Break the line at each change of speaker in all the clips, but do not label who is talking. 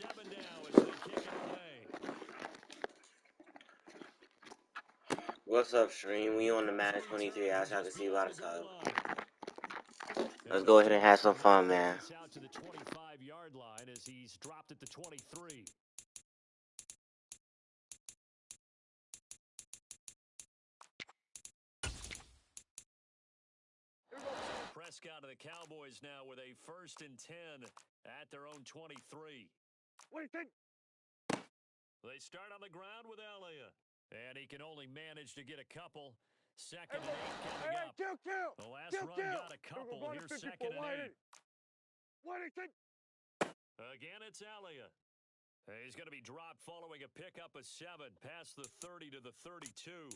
7 now as they kick it away.
What's up, stream? We on the Madden 23 as y'all can see by the title. Let's go ahead and have some fun, man.
Out to the 25-yard line as he's dropped at the 23. Prescott of the Cowboys now with a 1st and 10 at their own 23.
What do you think?
They start on the ground with Elliott, and he can only manage to get a couple. 2nd and 8 coming up. The last run got a couple. Here's 2nd and 8.
What do you think?
Again, it's Elliott. He's going to be dropped following a pickup of 7 past the 30 to the 32.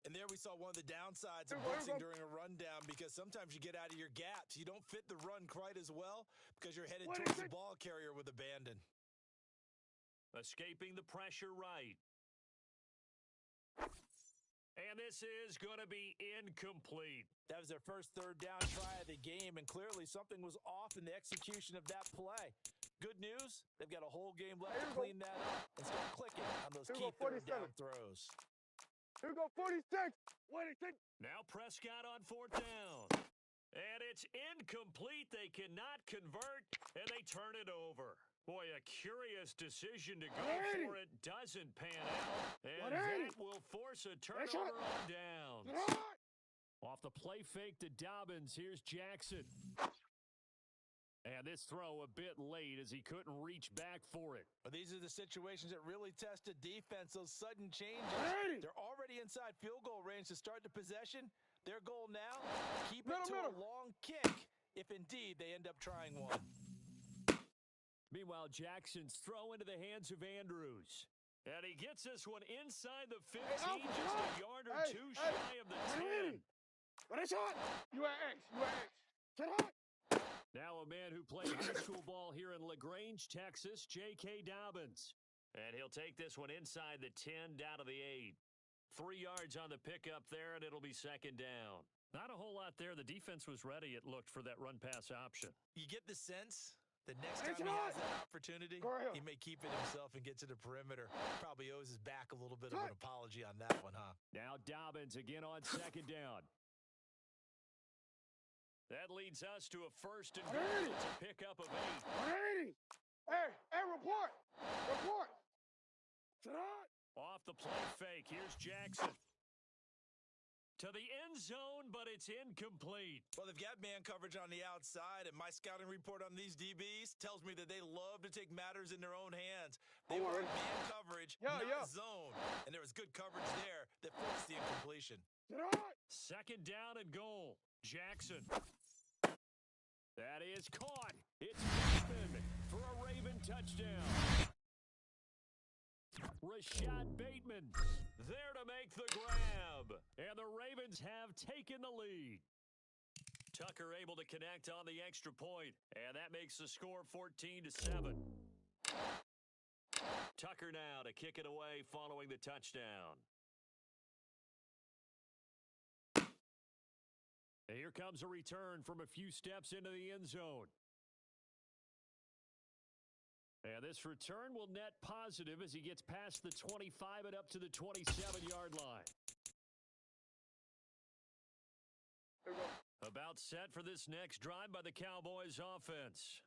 And there we saw one of the downsides of blitzing during a rundown, because sometimes you get out of your gaps. You don't fit the run quite as well because you're headed towards the ball carrier with abandon.
Escaping the pressure right. And this is going to be incomplete.
That was their first 3rd down try of the game, and clearly something was off in the execution of that play. Good news, they've got a whole game left to clean that up and start clicking on those key 3rd down throws.
Here we go, 46. What do you think?
Now Prescott on 4th down. And it's incomplete. They cannot convert, and they turn it over. Boy, a curious decision to go for it. Doesn't pan out. And that will force a turnover on downs. Off the play fake to Dobbins, here's Jackson. And this throw a bit late as he couldn't reach back for it.
Well, these are the situations that really test a defense, those sudden changes. They're already inside field goal range to start the possession. Their goal now, keep it to a long kick, if indeed they end up trying one.
Meanwhile, Jackson's throw into the hands of Andrews. And he gets this one inside the 15, just a yard or two shy of the 10.
What a shot! You are X. Get hot!
Now a man who played high school ball here in LaGrange, Texas, J.K. Dobbins. And he'll take this one inside the 10 down to the 8. 3 yards on the pickup there, and it'll be 2nd down. Not a whole lot there. The defense was ready, it looked, for that run-pass option.
You get the sense the next time he has that opportunity, he may keep it himself and get to the perimeter. Probably owes his back a little bit of an apology on that one, huh?
Now Dobbins again on 2nd down. That leads us to a 1st and goal. It's a pickup of 8.
180. Hey, report.
Off the play fake, here's Jackson. To the end zone, but it's incomplete.
Well, they've got man coverage on the outside, and my scouting report on these DBs tells me that they love to take matters in their own hands. They want man coverage, not zone. And there was good coverage there that forced the incompletion.
2nd down and goal. Jackson. That is caught. It's Bateman for a Raven touchdown. Rashad Bateman there to make the grab. And the Ravens have taken the lead. Tucker able to connect on the extra point. And that makes the score 14-7. Tucker now to kick it away following the touchdown. Here comes a return from a few steps into the end zone. And this return will net positive as he gets past the 25 and up to the 27-yard line. About set for this next drive by the Cowboys offense.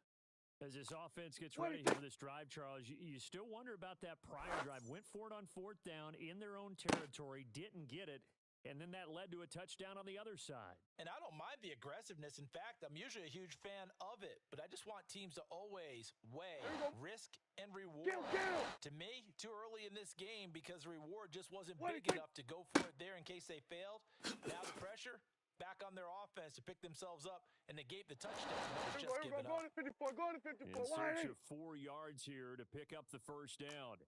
As this offense gets ready for this drive, Charles, you still wonder about that prior drive. Went for it on 4th down in their own territory, didn't get it. And then that led to a touchdown on the other side.
And I don't mind the aggressiveness. In fact, I'm usually a huge fan of it. But I just want teams to always weigh risk and reward. To me, too early in this game because the reward just wasn't big enough to go for it there in case they failed. Now the pressure back on their offense to pick themselves up and negate the touchdown that was just given up.
Go to 54.
In search of 4 yards here to pick up the 1st down.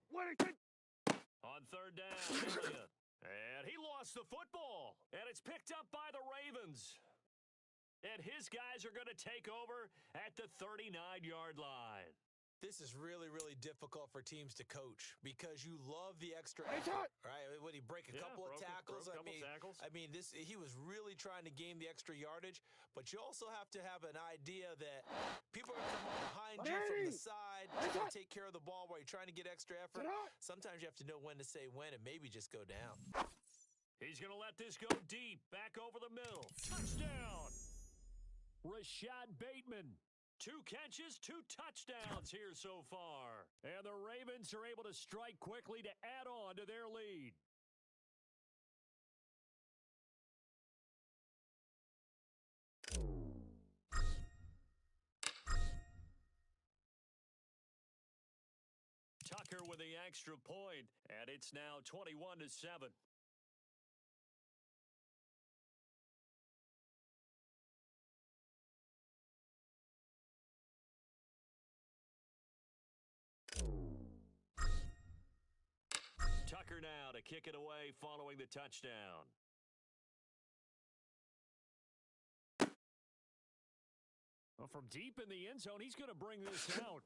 On 3rd down, Elliott. And he lost the football. And it's picked up by the Ravens. And his guys are going to take over at the 39-yard line.
This is really, really difficult for teams to coach because you love the extra effort, right? Would he break a couple of tackles? I mean, he was really trying to gain the extra yardage, but you also have to have an idea that people are going to come up behind you from the side, If you take care of the ball while you're trying to get extra effort, sometimes you have to know when to say when and maybe just go down.
He's going to let this go deep, back over the middle. Touchdown! Rashad Bateman. 2 catches, 2 touchdowns here so far. And the Ravens are able to strike quickly to add on to their lead. Tucker with the extra point, and it's now 21-7. Tucker now to kick it away following the touchdown. Well, from deep in the end zone, he's going to bring this out.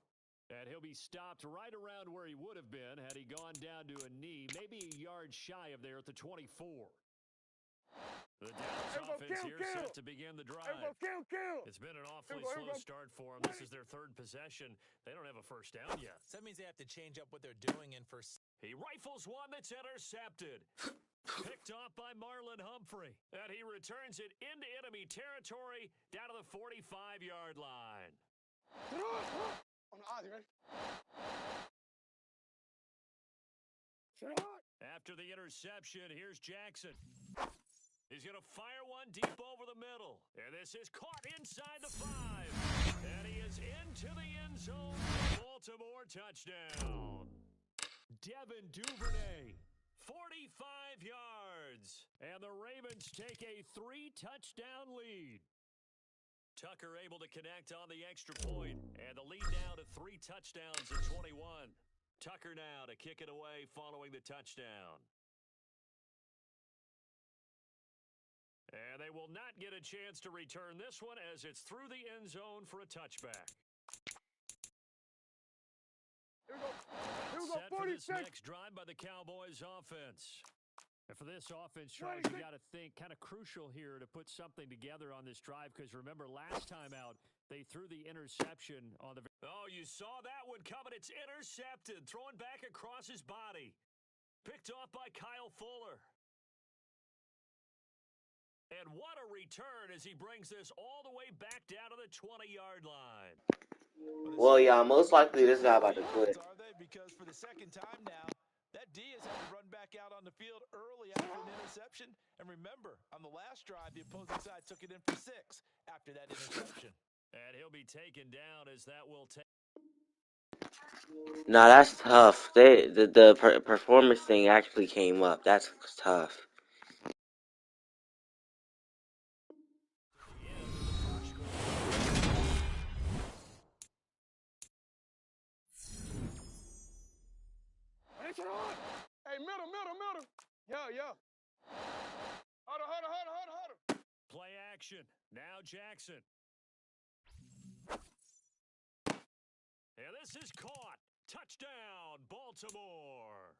And he'll be stopped right around where he would have been had he gone down to a knee, maybe a yard shy of there at the 24. The Dallas offense here set to begin the drive. It's been an awfully slow start for them. This is their 3rd possession. They don't have a first down yet.
So that means they have to change up what they're doing. And
he rifles one that's intercepted. Picked off by Marlon Humphrey. And he returns it into enemy territory down to the 45-yard line. After the interception, here's Jackson. He's going to fire one deep over the middle. And this is caught inside the 5. And he is into the end zone. Baltimore touchdown. Devin Duvernay, 45 yards. And the Ravens take a 3-touchdown lead. Tucker able to connect on the extra point. And the lead now to 3 touchdowns at 21. Tucker now to kick it away following the touchdown. And they will not get a chance to return this one as it's through the end zone for a touchback. Set for this next drive by the Cowboys offense. And for this offense, Charles, you got to think kind of crucial here to put something together on this drive because remember last time out, they threw the interception on the... Oh, you saw that one coming. It's intercepted. Thrown back across his body. Picked off by Kyle Fuller. And what a return as he brings this all the way back down to the 20-yard line.
Well, yeah, most likely this guy about to quit.
Are they? Because for the 2nd time now, that Diaz had to run back out on the field early after an interception. And remember, on the last drive, the opposing side took it in for 6 after that interception.
And he'll be taken down as that will take.
Nah, that's tough. The performance thing actually came up. That's tough.
Hey, middle. Yeah. Hold.
Play action. Now Jackson. And this is caught. Touchdown, Baltimore.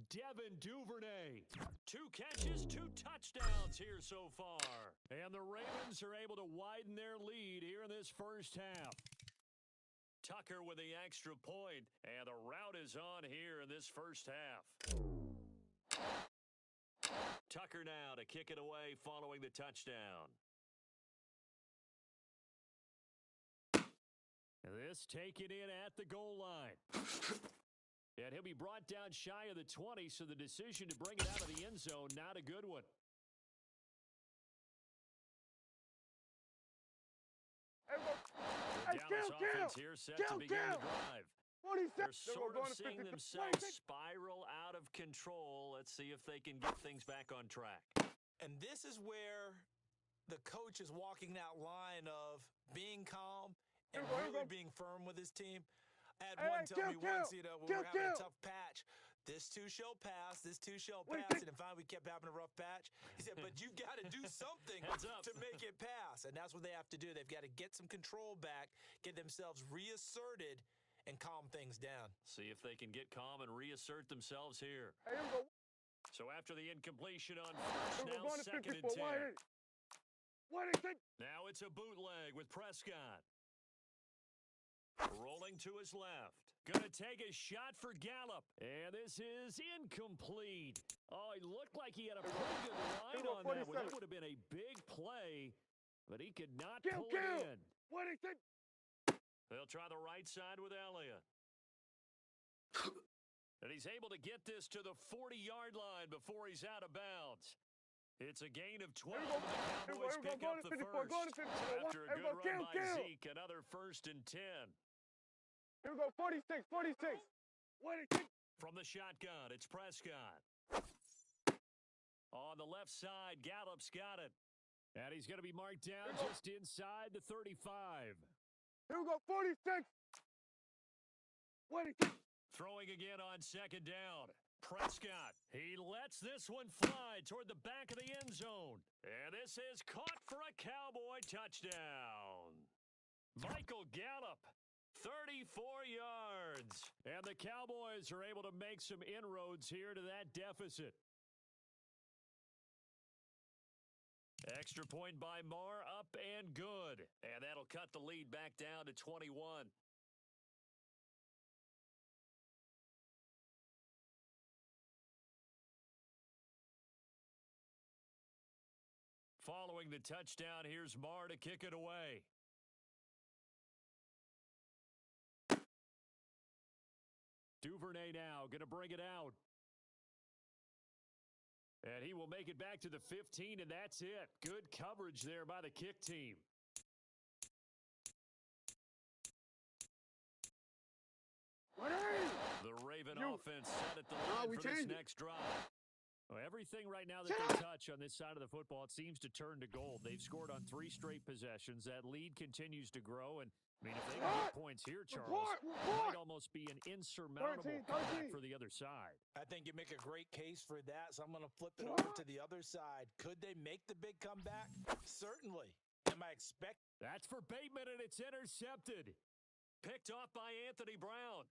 Devin Duvernay. 2 catches, 2 touchdowns here so far. And the Ravens are able to widen their lead here in this first half. Tucker with the extra point, and the route is on here in this first half. Tucker now to kick it away following the touchdown. This taken in at the goal line. And he'll be brought down shy of the 20, so the decision to bring it out of the end zone, not a good one. The Dallas offense here set to begin the drive. They're sort of seeing themselves spiral out of control. Let's see if they can get things back on track.
And this is where the coach is walking that line of being calm and really being firm with his team. I had one tell me once, when we were having a tough patch, this too shall pass, this too shall pass, and then finally we kept having a rough patch. He said, but you got to do something to make it pass, and that's what they have to do. They've got to get some control back, get themselves reasserted, and calm things down.
See if they can get calm and reassert themselves here. So after the incompletion on first, now 2nd and 10. Now it's a bootleg with Prescott. Rolling rolling to his left. Gonna take a shot for Gallup. And this is incomplete. Oh, he looked like he had a pretty good line on that one. That would have been a big play, but he could not pull it in. They'll try the right side with Elliott. And he's able to get this to the 40-yard line before he's out of bounds. It's a gain of 12, and the Cowboys pick up the first. After a good run by Zeke, another 1st and 10.
Here we go, 46.
From the shotgun, it's Prescott. On the left side, Gallup's got it. And he's going to be marked down just inside the 35.
Here we go, 46.
Throwing again on 2nd down. Prescott, he lets this one fly toward the back of the end zone. And this is caught for a Cowboy touchdown. Michael Gallup, 34 yards. And the Cowboys are able to make some inroads here to that deficit. Extra point by Marr, up and good. And that'll cut the lead back down to 21. Following the touchdown, here's Marr to kick it away. Duvernay now going to bring it out. And he will make it back to the 15, and that's it. Good coverage there by the kick team. The Raven offense set at the line for this next drive. Well, everything right now that they touch on this side of the football, it seems to turn to gold. They've scored on 3 straight possessions. That lead continues to grow. And, I mean, if they can get points here, Charles, it might almost be an insurmountable comeback for the other side.
I think you make a great case for that, so I'm going to flip it over to the other side. Could they make the big comeback? Certainly. Am I expecting?
That's for Bateman, and it's intercepted. Picked off by Anthony Brown.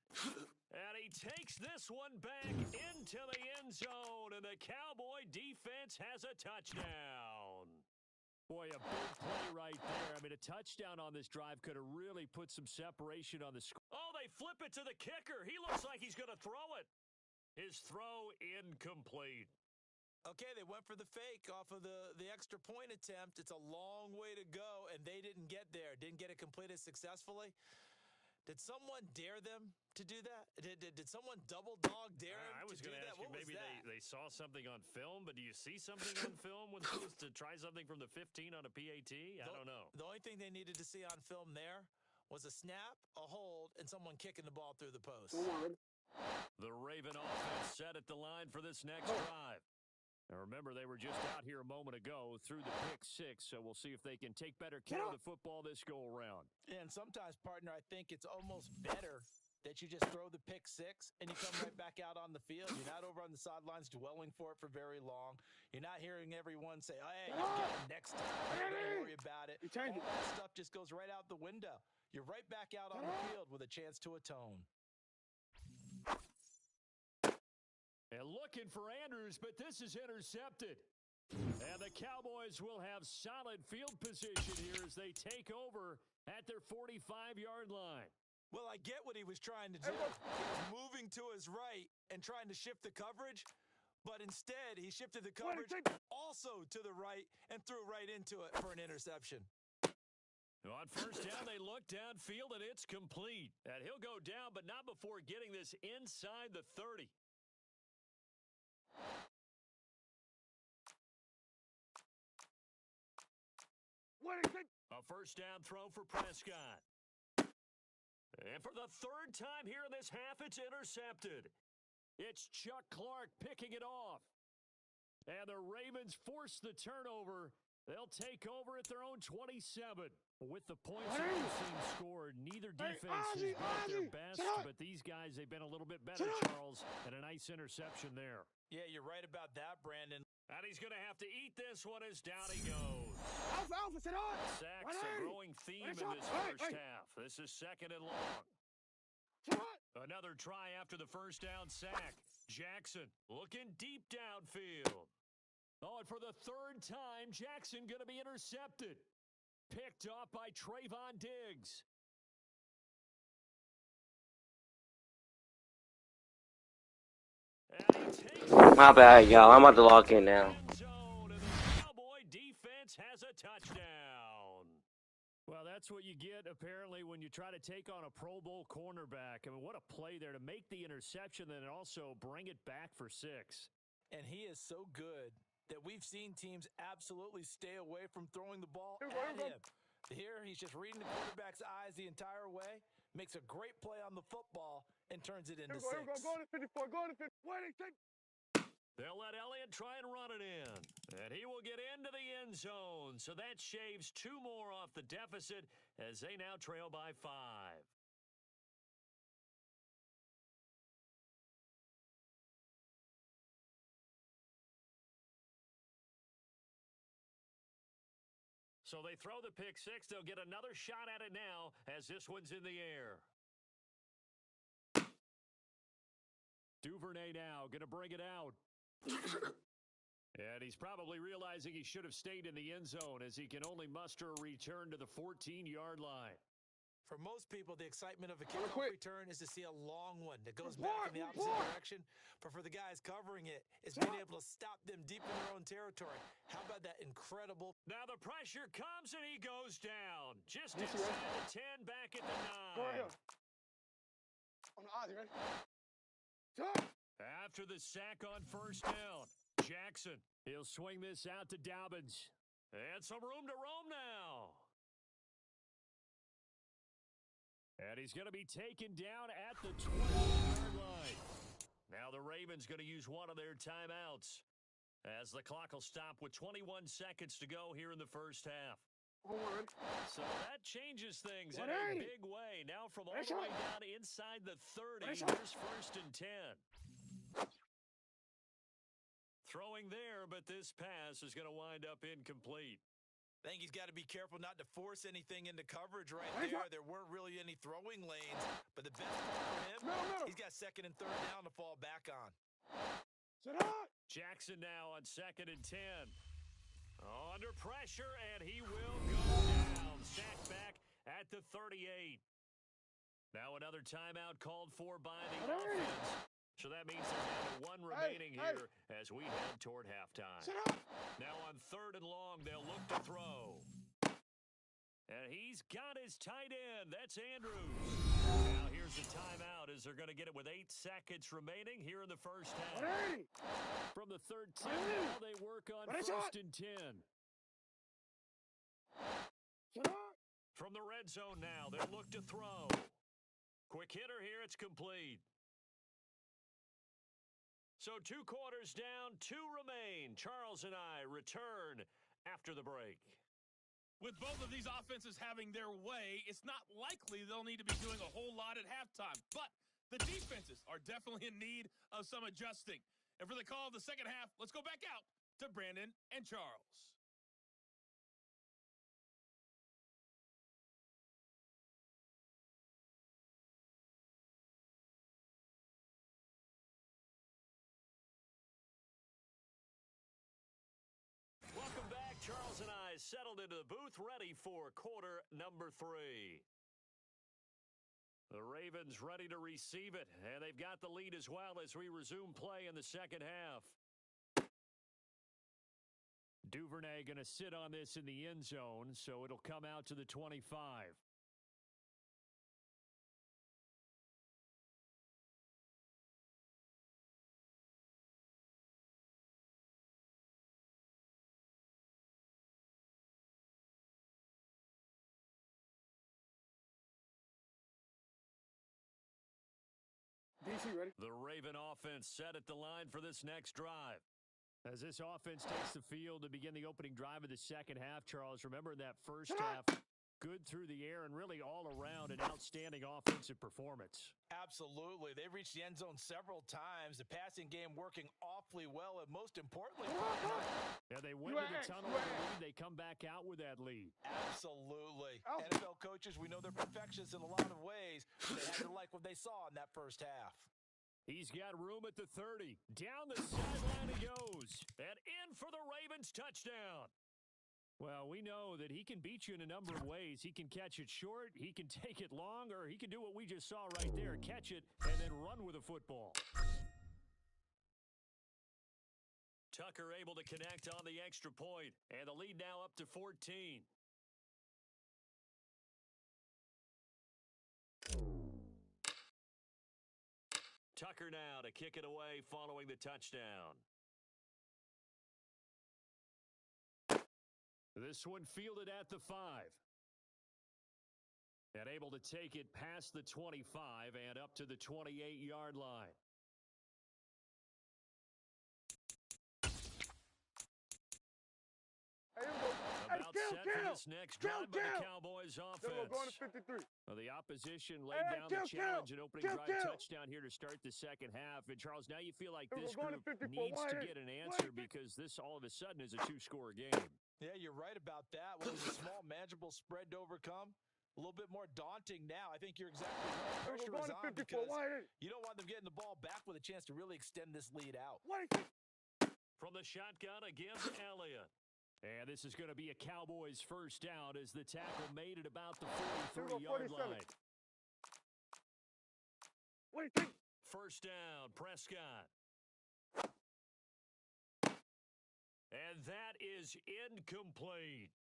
And he takes this one back into the end zone, and the Cowboy defense has a touchdown. Boy, a big play right there. I mean, a touchdown on this drive could have really put some separation on the score. Oh, they flip it to the kicker. He looks like he's going to throw it. His throw incomplete.
Okay, they went for the fake off of the extra point attempt. It's a long way to go, and they didn't get there. Didn't get it completed successfully. Did someone dare them to do that? Did someone double dog dare them
I was
to do
going to
that?
ask you, maybe they saw something on film, but do you see something on film when supposed to try something from the 15 on a PAT? I don't know.
The only thing they needed to see on film there was a snap, a hold, and someone kicking the ball through the post.
The Raven offense set at the line for this next drive. Now remember, they were just out here a moment ago through the pick 6, so we'll see if they can take better care of the football this go-around.
And sometimes, partner, I think it's almost better that you just throw the pick 6 and you come right back out on the field. You're not over on the sidelines dwelling for it for very long. You're not hearing everyone say, hey, you get it next time. Don't worry about it. All that stuff just goes right out the window. You're right back out on the field with a chance to atone.
And looking for Andrews, but this is intercepted. And the Cowboys will have solid field position here as they take over at their 45-yard line.
Well, I get what he was trying to do. He was moving to his right and trying to shift the coverage, but instead he shifted the coverage also to the right and threw right into it for an interception.
On first down, they look downfield, and it's complete. And he'll go down, but not before getting this inside the 30. A first down throw for Prescott. And for the 3rd time here in this half, it's intercepted. It's Chuck Clark picking it off. And the Ravens force the turnover. They'll take over at their own 27. With the points that we've seen scored, neither defense has been at their best, but these guys, they've been a little bit better, Charles, and a nice interception there.
Yeah, you're right about that, Brandon.
And he's going to have to eat this one as down he goes. Sacks a growing theme in this first half. This is 2nd and long. Another try after the first down sack. Jackson looking deep downfield. Oh, and for the 3rd time, Jackson going to be intercepted. Picked off by Trayvon Diggs. takes it
My bad, y'all. I'm about to lock in now.
end zone, and the Cowboy defense has a touchdown. Well, that's what you get, apparently, when you try to take on a Pro Bowl cornerback. I mean, what a play there to make the interception and also bring it back for 6.
And he is so good that we've seen teams absolutely stay away from throwing the ball
Here
at
we go.
him. Here, he's just reading the quarterback's eyes the entire way, makes a great play on the football, and turns it into 6.
Here we go. Go to 54. Go to 50. Wait, take.
They'll let Elliott try and run it in, and he will get into the end zone. So that shaves 2 more off the deficit as they now trail by 5. So they throw the pick 6. They'll get another shot at it now as this one's in the air. Duvernay now going to bring it out. And he's probably realizing he should have stayed in the end zone as he can only muster a return to the 14-yard line.
For most people, the excitement of a kickoff return is to see a long one that goes back in the opposite direction. But for the guys covering it, it's being able to stop them deep in their own territory. How about that incredible...
Now the pressure comes and he goes down. Just inside the 10, back at the 9.
Go right here. On the odds, you ready? Stop.
After the sack on first down, Jackson, he'll swing this out to Dobbins. And some room to roam now. And he's going to be taken down at the 20-yard line. Now the Ravens going to use one of their timeouts as the clock will stop with 21 seconds to go here in the first half. So that changes things in a big way. Now from all the way down inside the 30, here's first and 10. Throwing there, but this pass is going to wind up incomplete.
I think he's got to be careful not to force anything into coverage right there. There weren't really any throwing lanes, but the best part for him, he's got second and third down to fall back on.
Jackson now on second and 10. Under pressure, and he will go down. Sacked back at the 38. Now another timeout called for by the offense. So that means there's down to 1 remaining here as we head toward halftime. Now on third and long, they'll look to throw. And he's got his tight end. That's Andrews. Now here's the timeout as they're going to get it with 8 seconds remaining here in the first half. From the 13, now they work on first and 10. From the red zone now, they'll look to throw. Quick hitter here, it's complete. So 2 quarters down, 2 remain. Charles and I return after the break.
With both of these offenses having their way, it's not likely they'll need to be doing a whole lot at halftime. But the defenses are definitely in need of some adjusting. And for the call of the second half, let's go back out to Brandon and Charles.
Welcome back. Charles and I settled into the booth, ready for quarter number 3. The Ravens ready to receive it, and they've got the lead as well as we resume play in the second half. Duvernay going to sit on this in the end zone, so it'll come out to the 25.
DC, ready?
The Raven offense set at the line for this next drive. As this offense takes the field to begin the opening drive of the second half, Charles, remember that first half, good through the air and really all around an outstanding offensive performance.
Absolutely. They reached the end zone several times. The passing game working awfully well, and most importantly,
yeah, they went to the tunnel with a lead. They come back out with that lead.
Absolutely. NFL coaches, we know they're perfectionists in a lot of ways. They had to like what they saw in that first half.
He's got room at the 30. Down the sideline he goes. And in for the Ravens touchdown. Well, we know that he can beat you in a number of ways. He can catch it short, he can take it long, or he can do what we just saw right there, catch it and then run with the football. Tucker able to connect on the extra point, and the lead now up to 14. Tucker now to kick it away following the touchdown. This one fielded at the 5. And able to take it past the 25 and up to the 28-yard line. About set for this next drive by the Cowboys offense.
Going to 53.
Well, the opposition laid down the challenge and opening drive touchdown here to start the second half. And, Charles, now you feel like this group needs to get an answer because this all of a sudden is a two-score game.
Yeah, you're right about that. What was a small, manageable spread to overcome? A little bit more daunting now. I think you're exactly right. Pressure is on because you don't want them getting the ball back with a chance to really extend this lead out.
From the shotgun against Elliott. And this is going to be a Cowboys first down as the tackle made it about the 43-yard line. First down, Prescott. And that is incomplete.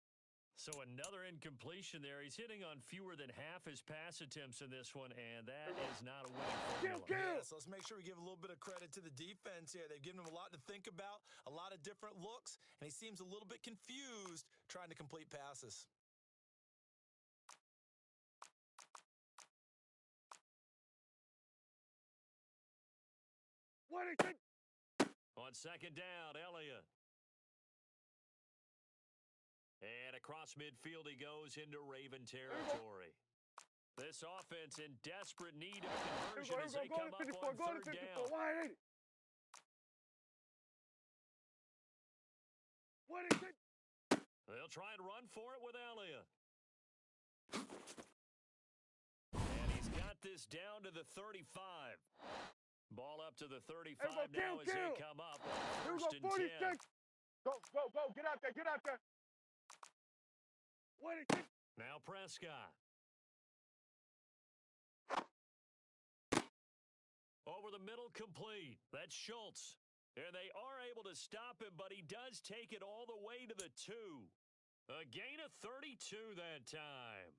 So another incompletion there. He's hitting on fewer than half his pass attempts in this one, and that is not a winning formula.
Yeah, so let's make sure we give a little bit of credit to the defense here. They've given him a lot to think about, a lot of different looks, and he seems a little bit confused trying to complete passes.
On second down, Elliott. And across midfield he goes into Raven territory. This offense in desperate need of a conversion as they come up on third down. They'll try and run for it with Elliott. And he's got this down to the 35. Ball up to the 35 now as they come up on first and 10.
Go, get out there.
Now Prescott. Over the middle, complete. That's Schultz. And they are able to stop him, but he does take it all the way to the 2. A gain of 32 that time.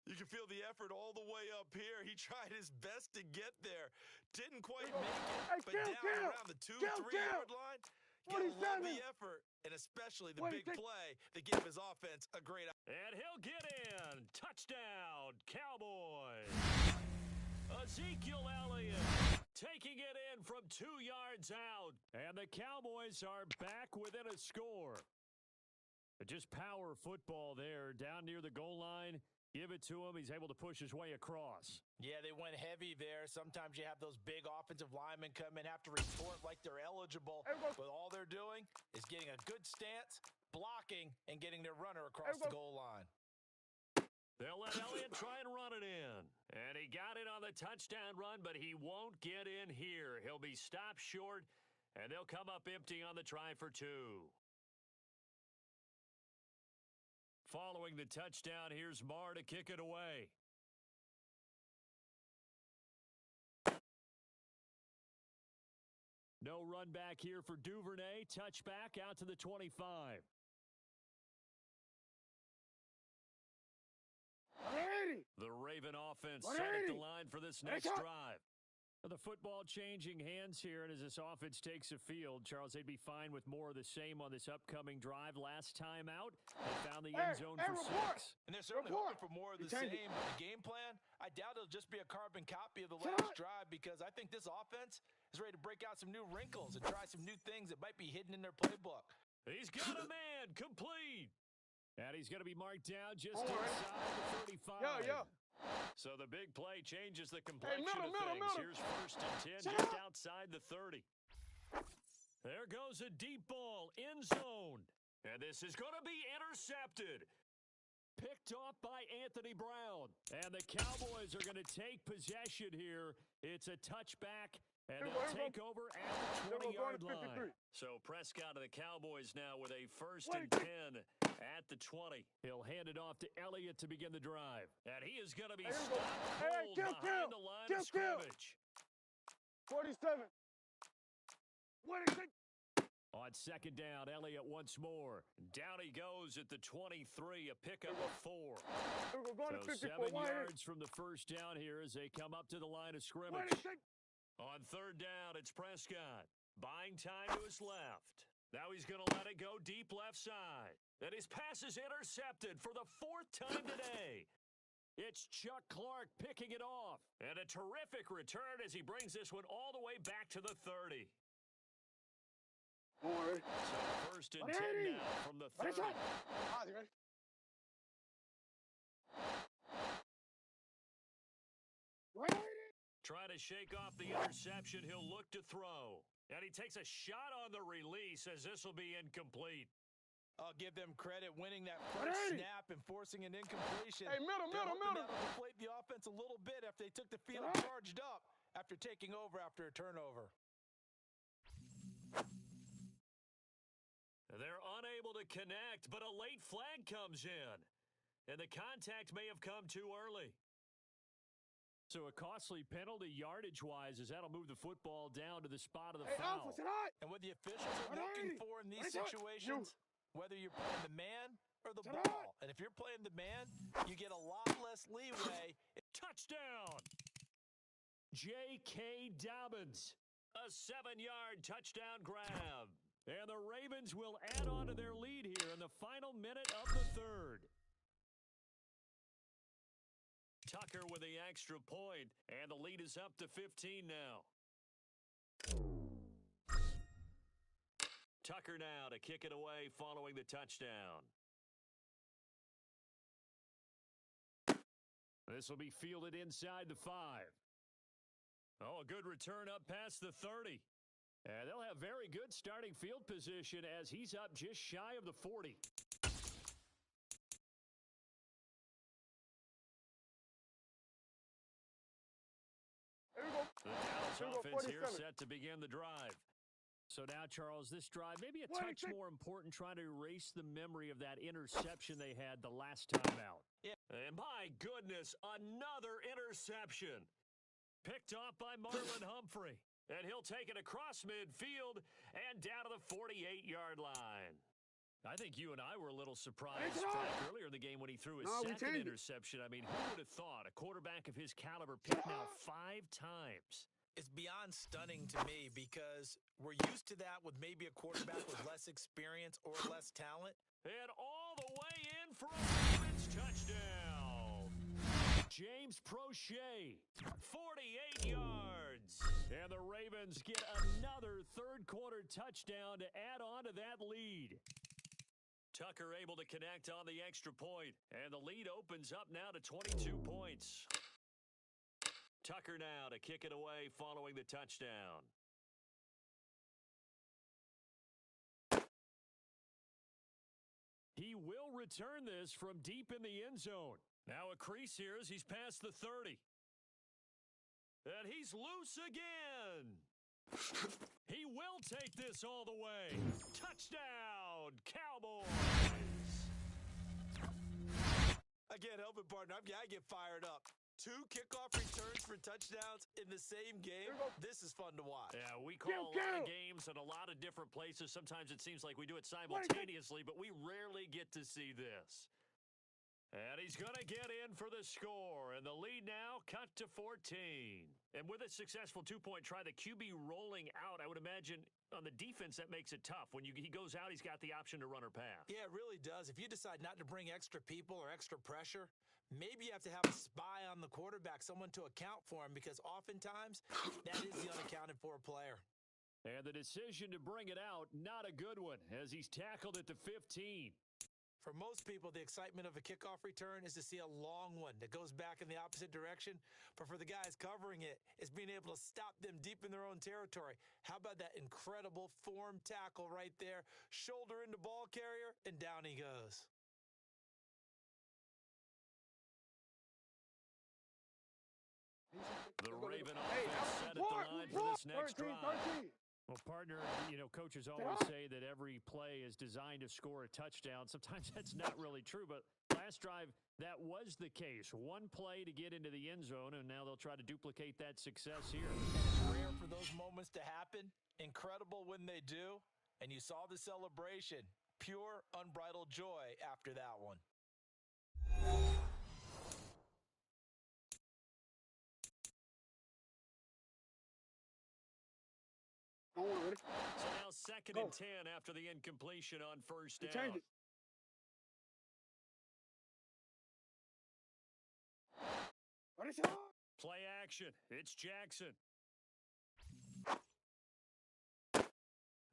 You can feel the effort all the way up here. He tried his best to get there. Didn't quite make it, but down around the 2-3-yard line. Gotta love the effort, and especially the big play that gave his offense a great...
And he'll get in. Touchdown, Cowboys. Ezekiel Elliott taking it in from 2 yards out. And the Cowboys are back within a score. Just power football there down near the goal line. Give it to him. He's able to push his way across.
Yeah, they went heavy there. Sometimes you have those big offensive linemen come in, have to report like they're eligible. But all they're doing is getting a good stance, blocking, and getting their runner across the goal line.
They'll let Elliott try and run it in. And he got it on the touchdown run, but he won't get in here. He'll be stopped short, and they'll come up empty on the try for 2. Following the touchdown, here's Marr to kick it away. No run back here for Duvernay. Touchback out to the 25. The Raven offense setting the line for this next drive. The football changing hands here, and as this offense takes the field, Charles, they'd be fine with more of the same on this upcoming drive. Last time out, they found the end zone for 6.
And they're certainly hoping for more of the same. But the game plan, I doubt it'll just be a carbon copy of the last drive, because I think this offense is ready to break out some new wrinkles and try some new things that might be hidden in their playbook.
He's got a man, complete. And he's going to be marked down just inside the 35. So the big play changes the complexion of things. Here's first and 10 just outside the 30. There goes a deep ball, end zone. And this is going to be intercepted. Picked off by Anthony Brown. And the Cowboys are going to take possession here. It's a touchback, and they'll take over at the 20-yard line. So Prescott and the Cowboys now with a first and 10 at the 20. He'll hand it off to Elliott to begin the drive. And he is going to be stopped cold behind the line of scrimmage.
47.
On second down, Elliott once more. Down he goes at the 23, a pickup of 4. So 7 yards from the first down here as they come up to the line of scrimmage. On third down, it's Prescott. Buying time to his left. Now he's going to let it go deep left side. And his pass is intercepted for the 4th time today. It's Chuck Clark picking it off. And a terrific return as he brings this one all the way back to the 30. So first and 10 now from the 30. Trying to shake off the interception, he'll look to throw. And he takes a shot on the release as this will be incomplete.
I'll give them credit winning that first snap and forcing an incompletion.
Hey, middle.
That'll deflate the offense a little bit after they took the field charged up after taking over after a turnover.
They're unable to connect, but a late flag comes in. And the contact may have come too early. So a costly penalty yardage-wise as that'll move the football down to the spot of the foul.
And what the officials are looking for in these situations, whether you're playing the man or the ball. And if you're playing the man, you get a lot less leeway.
Touchdown! J.K. Dobbins. A 7-yard touchdown grab. And the Ravens will add on to their lead here in the final minute of the third. Tucker with the extra point, and the lead is up to 15 now. Tucker now to kick it away following the touchdown. This will be fielded inside the 5. Oh, a good return up past the 30. And they'll have very good starting field position as he's up just shy of the 40. The Dallas offense here set to begin the drive. So now, Charles, this drive maybe a touch more important, trying to erase the memory of that interception they had the last time out.
Yeah.
And my goodness, another interception. Picked off by Marlon Humphrey. And he'll take it across midfield and down to the 48-yard line. I think you and I were a little surprised earlier in the game when he threw his second interception. I mean, who would have thought a quarterback of his caliber picked now 5 times?
It's beyond stunning to me because we're used to that with maybe a quarterback with less experience or less talent.
And all the way in for a Ravens touchdown. James Prochet, 48 yards. And the Ravens get another third-quarter touchdown to add on to that lead. Tucker able to connect on the extra point, and the lead opens up now to 22 points. Tucker now to kick it away following the touchdown. He will return this from deep in the end zone. Now a crease here as he's past the 30. And he's loose again. He will take this all the way. Touchdown, Cowboys.
Again, helping partner, I get fired up. 2 kickoff returns for touchdowns in the same game. This is fun to watch.
Yeah, we call a lot of games in a lot of different places. Sometimes it seems like we do it simultaneously, but we rarely get to see this. And he's going to get in for the score. And the lead now cut to 14. And with a successful 2-point try, the QB rolling out, I would imagine on the defense that makes it tough. When he goes out, he's got the option to run or pass.
Yeah, it really does. If you decide not to bring extra people or extra pressure, maybe you have to have a spy on the quarterback, someone to account for him, because oftentimes that is the unaccounted for player.
And the decision to bring it out, not a good one, as he's tackled at the 15.
For most people, the excitement of a kickoff return is to see a long one that goes back in the opposite direction. But for the guys covering it, it's being able to stop them deep in their own territory. How about that incredible form tackle right there? Shoulder into ball carrier, and down he goes.
The Raven offense set at the line for this next drive. Well, partner, coaches always say that every play is designed to score a touchdown. Sometimes that's not really true, but last drive, that was the case. 1 play to get into the end zone, and now they'll try to duplicate that success here.
And it's rare for those moments to happen. Incredible when they do. And you saw the celebration. Pure, unbridled joy after that one.
So now second and 10 after the incompletion on first down.
Change it. What is it?
Play action. It's Jackson.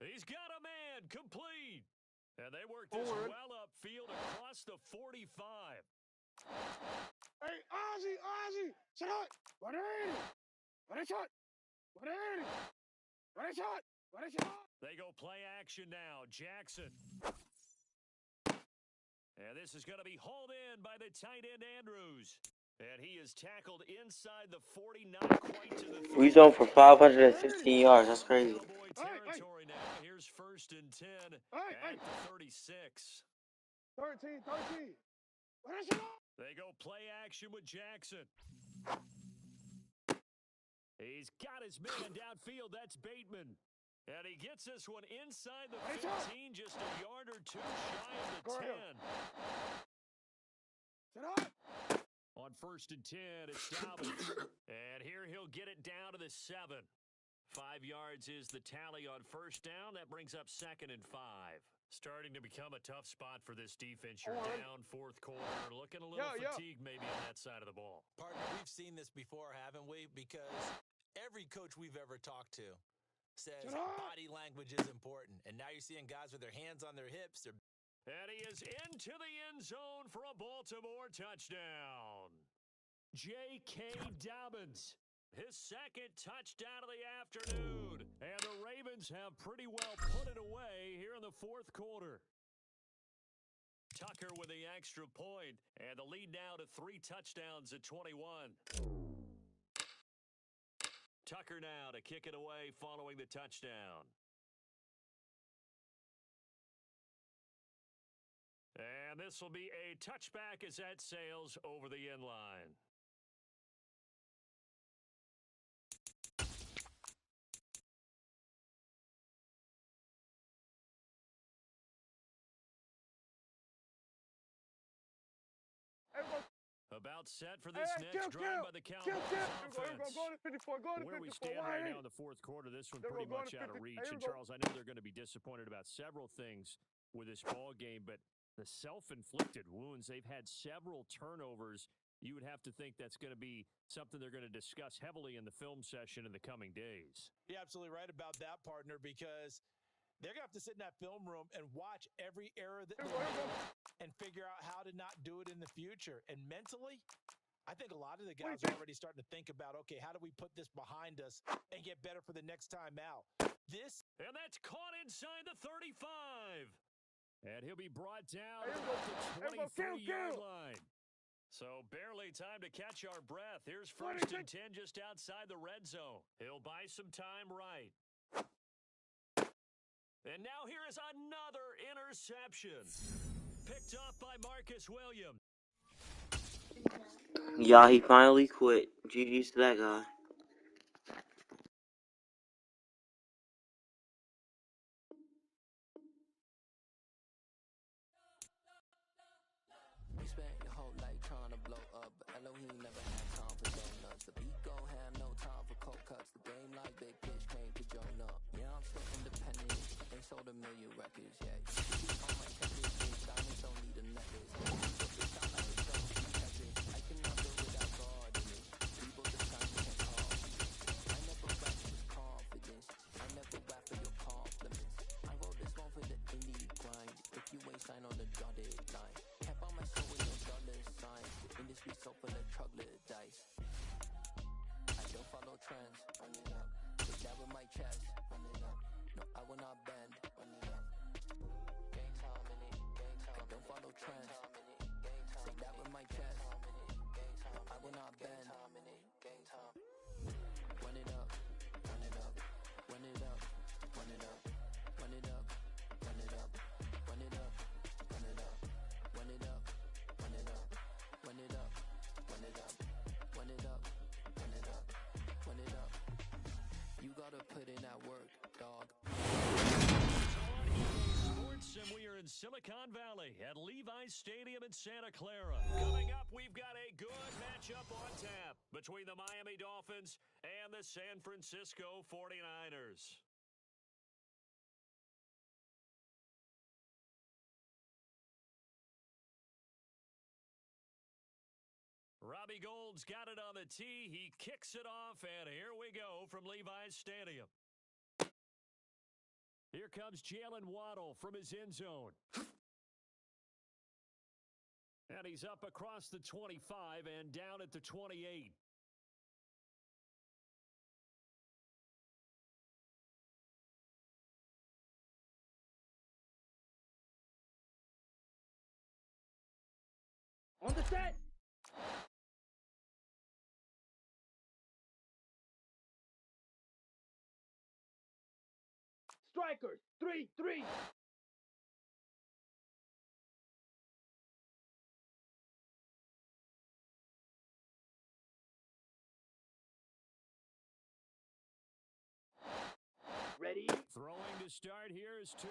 He's got a man. Complete. And they work this well upfield across the 45.
Hey, Ozzy! Shut up! What is it? What is it? What is it? What is it? What is it?
They go play action now. Jackson. And this is going to be hauled in by the tight end Andrews. And he is tackled inside the 40, not quite to the 30.
We zone for 515 yards. That's crazy.
Cowboy territory now. Here's first and 10 at the 36.
13. What is it?
They go play action with Jackson. He's got his man downfield. That's Bateman. And he gets this one inside the 15, just a yard or two shy of the 10.
Shut up!
On first and 10, it's Dobbins. And here he'll get it down to the 7. 5 yards is the tally on first down. That brings up second and 5. Starting to become a tough spot for this defense. You're down fourth quarter. Looking a little fatigued maybe on that side of the ball.
Partner, we've seen this before, haven't we? Because every coach we've ever talked to says body language is important. And now you're seeing guys with their hands on their hips.
And he is into the end zone for a Baltimore touchdown. J.K. Dobbins, his second touchdown of the afternoon. And the Ravens have pretty well put it away here in the fourth quarter. Tucker with the extra point, and the lead now to 3 touchdowns at 21. Tucker now to kick it away following the touchdown. And this will be a touchback as that sails over the end line. About set for this next drive by the Cowboys offense. Where we stand right now in the fourth quarter, this one pretty much out of reach. And Charles, I know they're going to be disappointed about several things with this ball game, but the self-inflicted wounds, they've had several turnovers. You would have to think that's going to be something they're going to discuss heavily in the film session in the coming days.
You're absolutely right about that, partner, because they're going to have to sit in that film room and watch every error that they made and figure out how to not do it in the future. And mentally, I think a lot of the guys are already starting to think about, okay, how do we put this behind us and get better for the next time out?
And that's caught inside the 35. And he'll be brought down at the 23-yard line. So barely time to catch our breath. Here's first and 10 just outside the red zone. He'll buy some time right. And now here is another interception. Picked up by Marcus Williams.
Yeah, he finally quit. GG's to that guy.
We spent your whole life trying to blow up, but Elohim never had time for donuts. The beat gon' have no time for cold cuts. The game like Big Pitch came to join up. Yeah, I'm still independent. Ain't sold a million records yet. On my checklist, these diamonds don't need a necklace. I cannot live without God in it. People decide you can't call. I never rap with confidence. I never rap for your compliments. I wrote this one for the indie grind. If you ain't signed on the dotted line. Kept on my soul with no dollar signs. The industry so full of troglodytes. I don't follow trends. Run it up. Take that with my chest. Run it up. No, I will not bend. Run it up. Gang time in it. Gang time. I don't follow trends. Take that with my chest. No, I will not bend. Gang time. Run it up. Run it up. Run it up. Run it up. Run it up. Run it up. Run it up. Run it up. Run it up. Run it up. Run it up. Run it up. Run it up. Run it up. Run it up. You gotta put in that work, dog.
and we are in Silicon Valley at Levi's Stadium in Santa Clara. Coming up, we've got a good matchup on tap between the Miami Dolphins and the San Francisco 49ers. Robbie Gould's got it on the tee. He kicks it off, and here we go from Levi's Stadium. Here comes Jalen Waddle from his end zone. And he's up across the 25 and down at the 28.
On the set. Strikers, 3-3. Ready?
Throwing to start here is Tua.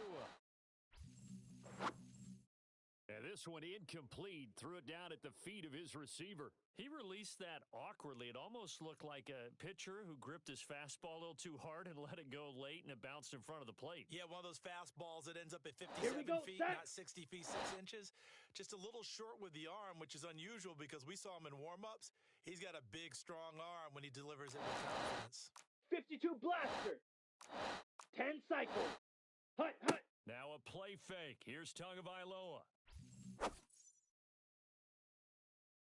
And this one incomplete. Threw it down at the feet of his receiver. He released that awkwardly. It almost looked like a pitcher who gripped his fastball a little too hard and let it go late, and it bounced in front of the plate.
Yeah, one of those fastballs that ends up at 57 feet,
set.
not 60 feet, 6 inches. Just a little short with the arm, which is unusual because we saw him in warm-ups. He's got a big, strong arm when he delivers it with confidence.
52 blaster. 10 cycles. Hut, hut.
Now a play fake. Here's Tagovailoa.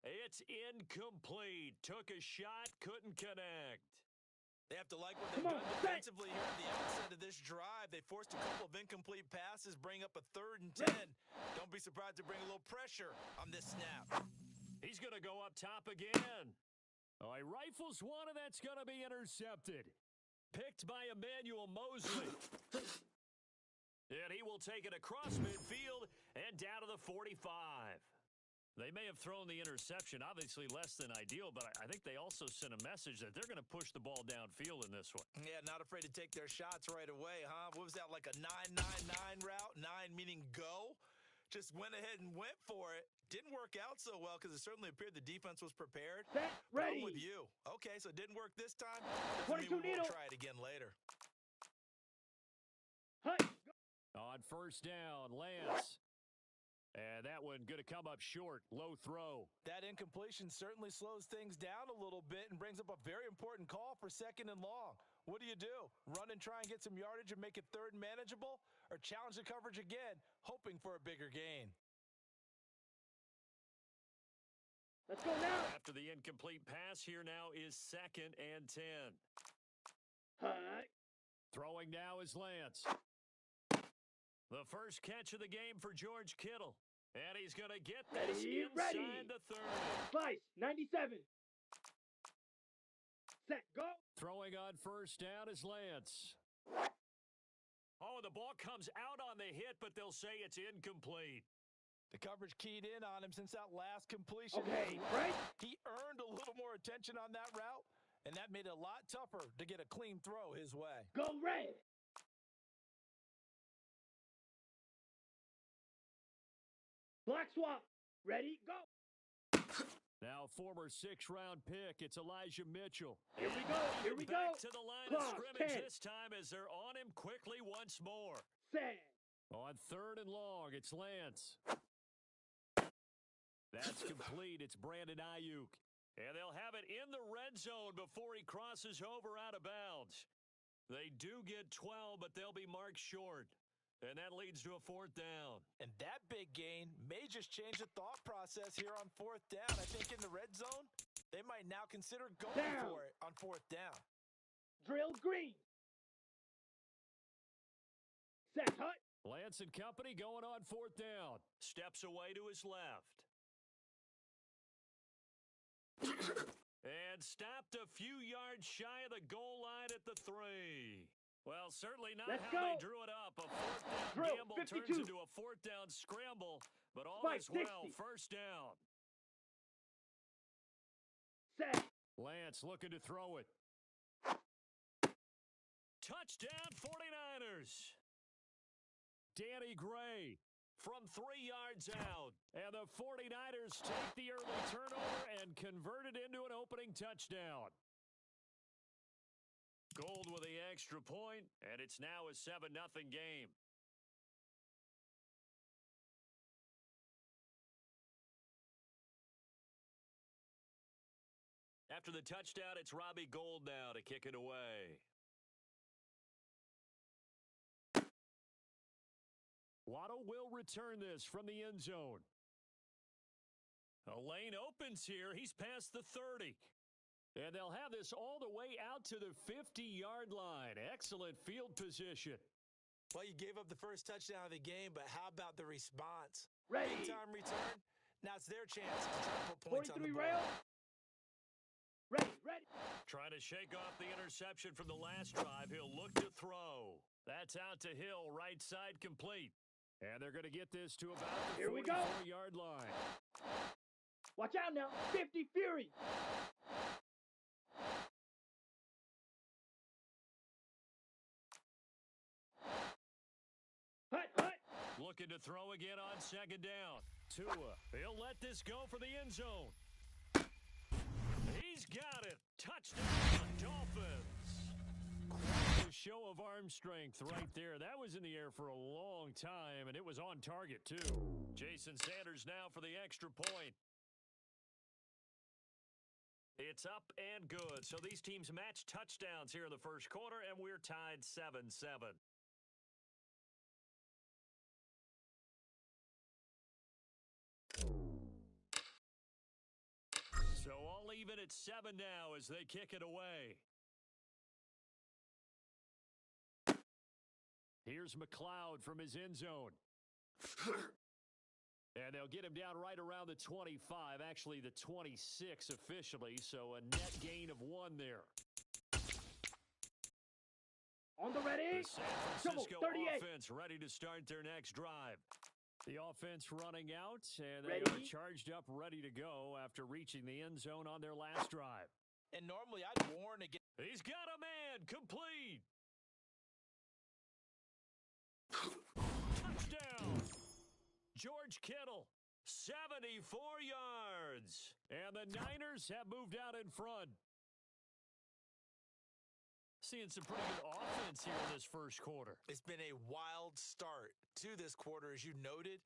It's incomplete. Took a shot, couldn't connect.
They have to like what they've done defensively here at the outset of this drive. They forced a couple of incomplete passes, bring up a 3rd and 10. Don't be surprised to bring a little pressure on this snap.
He's going to go up top again. Oh, he rifles one, and that's going to be intercepted. Picked by Emmanuel Mosley. And he will take it across midfield and down to the 45. They may have thrown the interception, obviously less than ideal, but I think they also sent a message that they're going to push the ball downfield in this one.
Yeah, not afraid to take their shots right away, huh? What was that, like a 9-9-9 route? 9 meaning go? Just went ahead and went for it. Didn't work out so well because it certainly appeared the defense was prepared.
Set, ready.
I'm with you. Okay, so it didn't work this time.
22
Maybe
needle.
we'll try it again later.
Hut.
On first down, Lance. And that one going to come up short. Low throw.
That incompletion certainly slows things down a little bit and brings up a very important call for 2nd and long. What do? Run and try and get some yardage and make it 3rd and manageable? Or challenge the coverage again, hoping for a bigger gain?
Let's go now.
After the incomplete pass, here now is 2nd and 10.
Hut.
Throwing now is Lance. The first catch of the game for George Kittle. And he's going to get this inside the 30.
Slice, 97. Set, go.
Throwing on first down is Lance. Oh, the ball comes out on the hit, but they'll say it's incomplete.
The coverage keyed in on him since that last completion.
Okay, right.
He earned a little more attention on that route, and that made it a lot tougher to get a clean throw his way.
Go red. Black swap. Ready, go.
Now former 6th-round pick, it's Elijah Mitchell.
Here we go, here we go.
Back to the line
Class,
of scrimmage
10.
this time as they're on him quickly once more.
Set.
On 3rd and long, it's Lance. That's complete. It's Brandon Ayuk. And they'll have it in the red zone before he crosses over out of bounds. They do get 12, but they'll be marked short. And that leads to a 4th down.
And that big gain may just change the thought process here on 4th down. I think in the red zone, they might now consider going for it on 4th down.
Drill green. Set, hut.
Lance and company going on 4th down. Steps away to his left. And stopped a few yards shy of the goal line at the 3. Well, certainly not
Let's
how
go.
they drew it up. A 4th down
Drill,
gamble
52.
turns into a 4th down scramble, but all
Spike,
is well.
60.
First down.
Set.
Lance looking to throw it. Touchdown 49ers. Danny Gray from 3 yards out. And the 49ers take the early turnover and convert it into an opening touchdown. Gold with the extra point, and it's now a 7-0 game. After the touchdown, it's Robbie Gould now to kick it away. Waddle will return this from the end zone. A lane opens here. He's past the 30. And they'll have this all the way out to the 50-yard line. Excellent field position.
Well, you gave up the first touchdown of the game, but how about the response?
Ready.
Big time return. Now it's their chance to try to put points on the
43
board.
rail. Ready.
Trying to shake off the interception from the last drive. He'll look to throw. That's out to Hill, right side complete. And they're going to get this to about the 44-yard line.
Watch out now. 50 Fury. Hut.
Looking to throw again on second down. Tua, he'll let this go for the end zone. He's got it. Touchdown, Dolphins. Quite a show of arm strength right there. That was in the air for a long time, and it was on target, too. Jason Sanders now for the extra point. It's up and good. So these teams match touchdowns here in the first quarter, and we're tied 7-7. So all even at 7 now as they kick it away. Here's McLeod from his end zone. And they'll get him down right around the 25, actually the 26 officially, so a net gain of 1 there.
On the ready.
The San Francisco offense ready to start their next drive. The offense running out, and they are charged up, ready to go after reaching the end zone on their last drive.
And normally I'd warn against.
He's got a man, complete. Touchdown. George Kittle, 74 yards. And the Niners have moved out in front. Seeing some pretty good offense here in this first quarter.
It's been a wild start to this quarter, as you noted.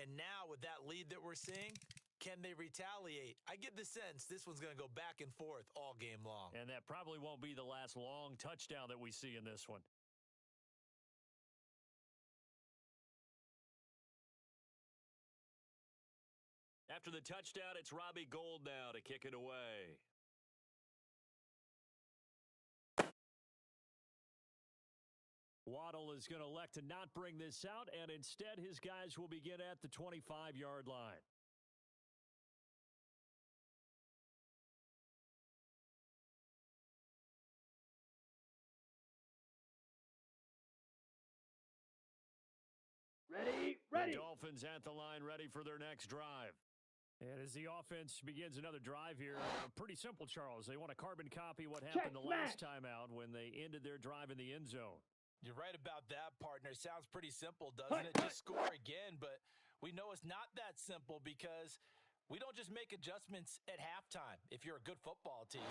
And now with that lead that we're seeing, can they retaliate? I get the sense this one's going to go back and forth all game long.
And that probably won't be the last long touchdown that we see in this one. After the touchdown, it's Robbie Gould now to kick it away. Waddle is going to elect to not bring this out, and instead his guys will begin at the 25-yard line.
Ready.
The Dolphins at the line ready for their next drive. And as the offense begins another drive here, pretty simple, Charles. They want to carbon copy what happened the last time out when they ended their drive in the end zone.
You're right about that, partner. Sounds pretty simple, doesn't it? Just score again, but we know it's not that simple because we don't just make adjustments at halftime. If you're a good football team,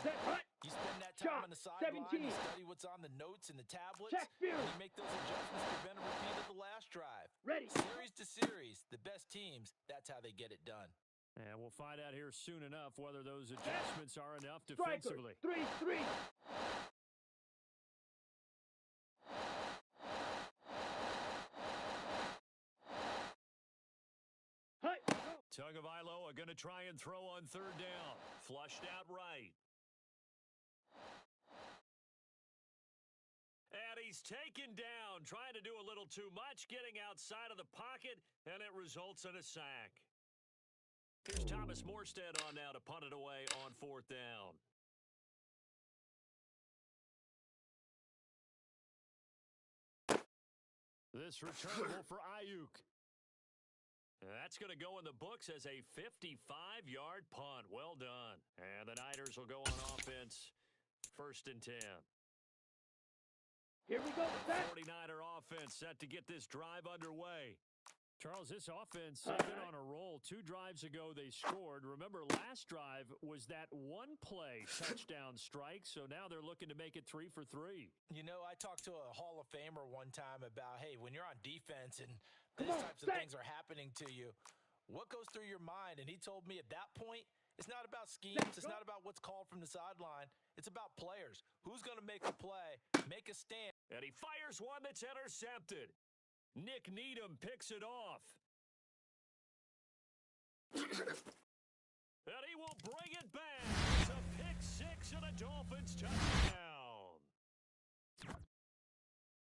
you spend that time on the sideline, you study what's on the notes and the tablets, and you make those adjustments to prevent a repeat of the last drive. Series to series, the best teams, that's how they get it done.
And we'll find out here soon enough whether those adjustments are enough defensively.
3-3.
Tagovailoa going to try and throw on third down. Flushed out right. And he's taken down, trying to do a little too much, getting outside of the pocket, and it results in a sack. Here's Thomas Morstead on now to punt it away on fourth down. This returnable for Ayuk. That's going to go in the books as a 55-yard punt. Well done. And the Niners will go on offense, 1st and 10.
Here we go.
The
Set.
49er offense set to get this drive underway. Charles, this offense has been on a roll. 2 drives ago they scored. Remember, last drive was that one-play touchdown strike, so now they're looking to make it 3 for 3.
You know, I talked to a Hall of Famer one time about, hey, when you're on defense and these types of things are happening to you, what goes through your mind? And he told me at that point, it's not about schemes. It's not about what's called from the sideline. It's about players. Who's going to make a play, make a stand?
And he fires one that's intercepted. Nick Needham picks it off. And he will bring it back. It's a pick 6 and a Dolphins touchdown.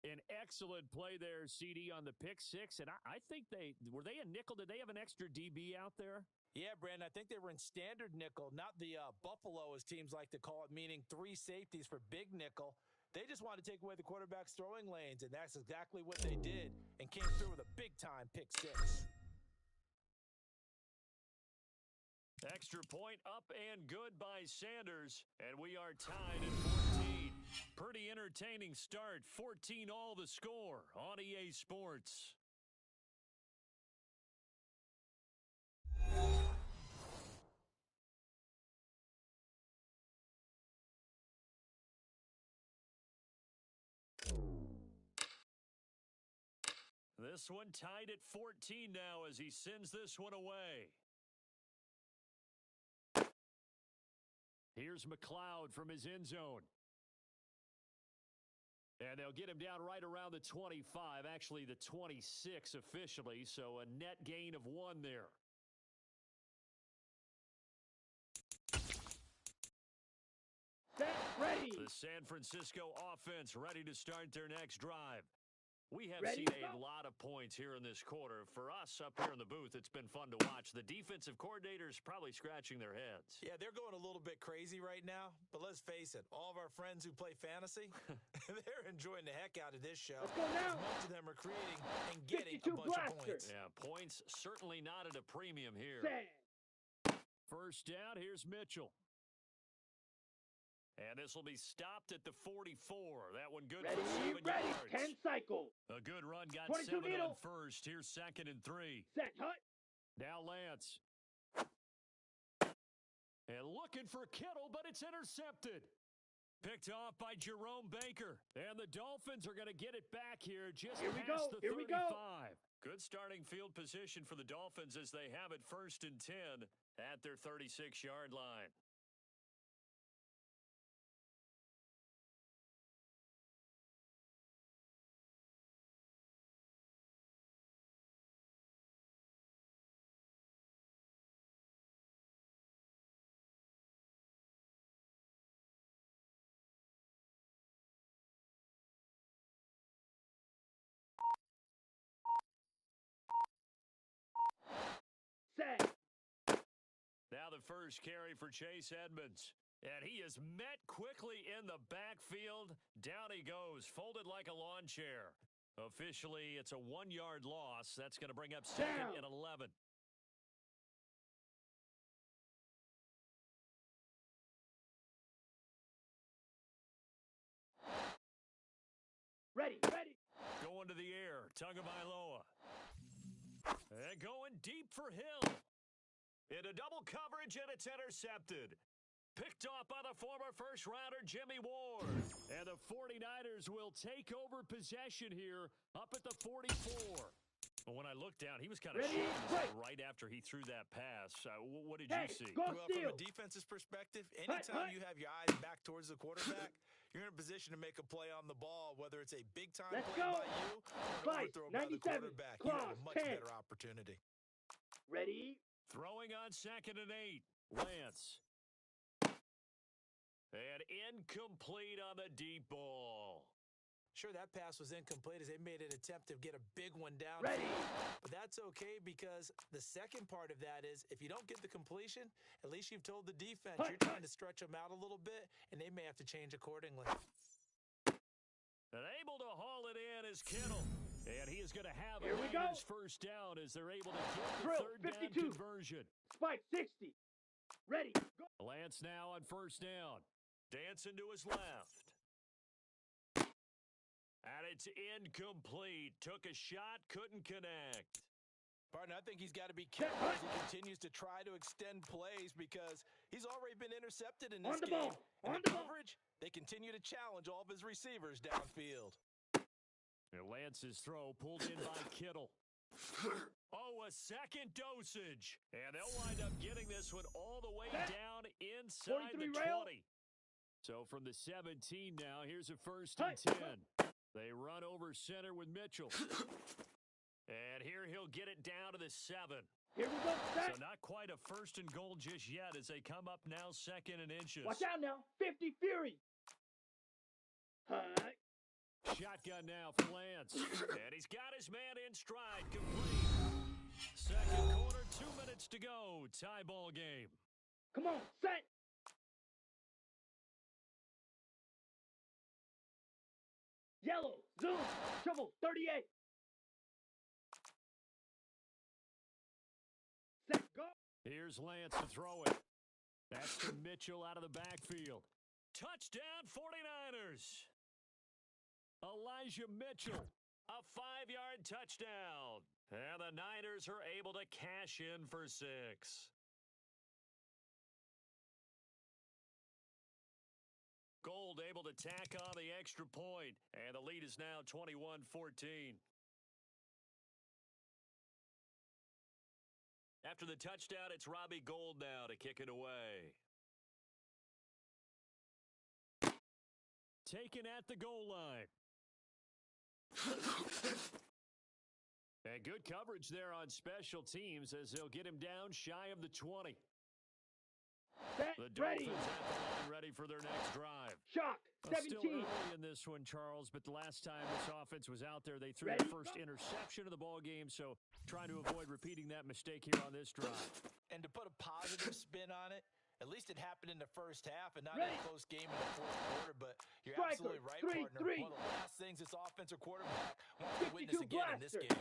An excellent play there, CD, on the pick 6. And I think were they a nickel? Did they have an extra DB out there?
Yeah, Brandon, I think they were in standard nickel, not the Buffalo, as teams like to call it, meaning 3 safeties for big nickel. They just wanted to take away the quarterback's throwing lanes, and that's exactly what they did and came through with a big-time pick 6.
Extra point up and good by Sanders, and we are tied at 14. Pretty entertaining start. 14 all the score on EA Sports. This one tied at 14 now as he sends this one away. Here's McLeod from his end zone. And they'll get him down right around the 25, actually the 26 officially, so a net gain of 1 there.
Ready.
The San Francisco offense ready to start their next drive. We have
Ready,
seen a
go.
lot of points here in this quarter. For us up here in the booth, it's been fun to watch. The defensive coordinators probably scratching their heads.
Yeah, they're going a little bit crazy right now, but let's face it, all of our friends who play fantasy, they're enjoying the heck out of this show.
Let's go now.
Most of them are creating and getting a
52
bunch
blaster.
of points.
Yeah, points certainly not at a premium here.
Set.
First down, here's Mitchell. And this will be stopped at the 44. That one good for 7
Ready.
yards.
10 cycle.
A good run got
22
7
needle.
on first. Here's 2nd and 3.
Set. Hut.
Now Lance. And looking for Kittle, but it's intercepted. Picked off by Jerome Baker. And the Dolphins are going to get it back here just past the 35.
Here we go.
Good starting field position for the Dolphins as they have it 1st and 10 at their 36-yard line.
Set.
Now the first carry for Chase Edmonds. And he is met quickly in the backfield. Down he goes, folded like a lawn chair. Officially, it's a 1-yard loss. That's going to bring up 2nd and 11.
Ready.
Going to the air, Tagovailoa. And going deep for Hill. Into double coverage, and it's intercepted. Picked off by the former first-rounder Jimmy Ward. And the 49ers will take over possession here up at the 44. But when I looked down, he was kind of shaking his head right after he threw that pass. What did you see?
Well, from a defense's perspective, anytime you have your eyes back towards the quarterback, you're in a position to make a play on the ball, whether it's a big-time play by you or an overthrow by the quarterback. You have a much better opportunity.
Ready.
Throwing on 2nd and 8. Lance. And incomplete on the deep ball.
Sure, that pass was incomplete as they made an attempt to get a big one down.
Ready.
But that's okay because the second part of that is if you don't get the completion, at least you've told the defense you're trying to stretch them out a little bit, and they may have to change accordingly.
And able to haul it in is Kittle. And he is going to have his first down as they're able to get the third down conversion.
Spike 60. Ready. Go.
Lance now on first down. Dancing to his left. it's incomplete. Took a shot, couldn't connect.
Partner, I think he's got to be careful as he continues to try to extend plays because he's already been intercepted in this game. And the coverage, they continue to challenge all of his receivers downfield.
And Lance's throw pulled in by Kittle. Oh, a second dosage. And they'll wind up getting this one all the way down inside the 20. So from the 17 now, here's a 1st and 10. They run over center with Mitchell. And here he'll get it down to the 7.
Here we go.
So not quite a 1st and goal just yet as they come up now 2nd and inches.
Watch out now. 50 Fury. Hi.
Shotgun now for Lance. And he's got his man in stride, complete. Second quarter, 2 minutes to go. Tie ball game.
Come on, set. Yellow, zoom, trouble, 38. Set, go.
Here's Lance to throw it. That's to Mitchell out of the backfield. Touchdown, 49ers. Elijah Mitchell, a 5-yard touchdown. And the Niners are able to cash in for 6. Gold able to tack on the extra point, and the lead is now 21-14. After the touchdown, it's Robbie Gould now to kick it away. Taken at the goal line. And good coverage there on special teams as they'll get him down shy of the 20. The Dolphins at the line ready for their next drive.
Shock, 17.
Still early in this one, Charles, but the last time this offense was out there, they threw the first interception of the ball game, so trying to avoid repeating that mistake here on this drive.
And to put a positive spin on it, at least it happened in the first half and not in a close game in the fourth quarter, but you're absolutely right, partner. One of the last things this offensive quarterback wants to witness again in this game.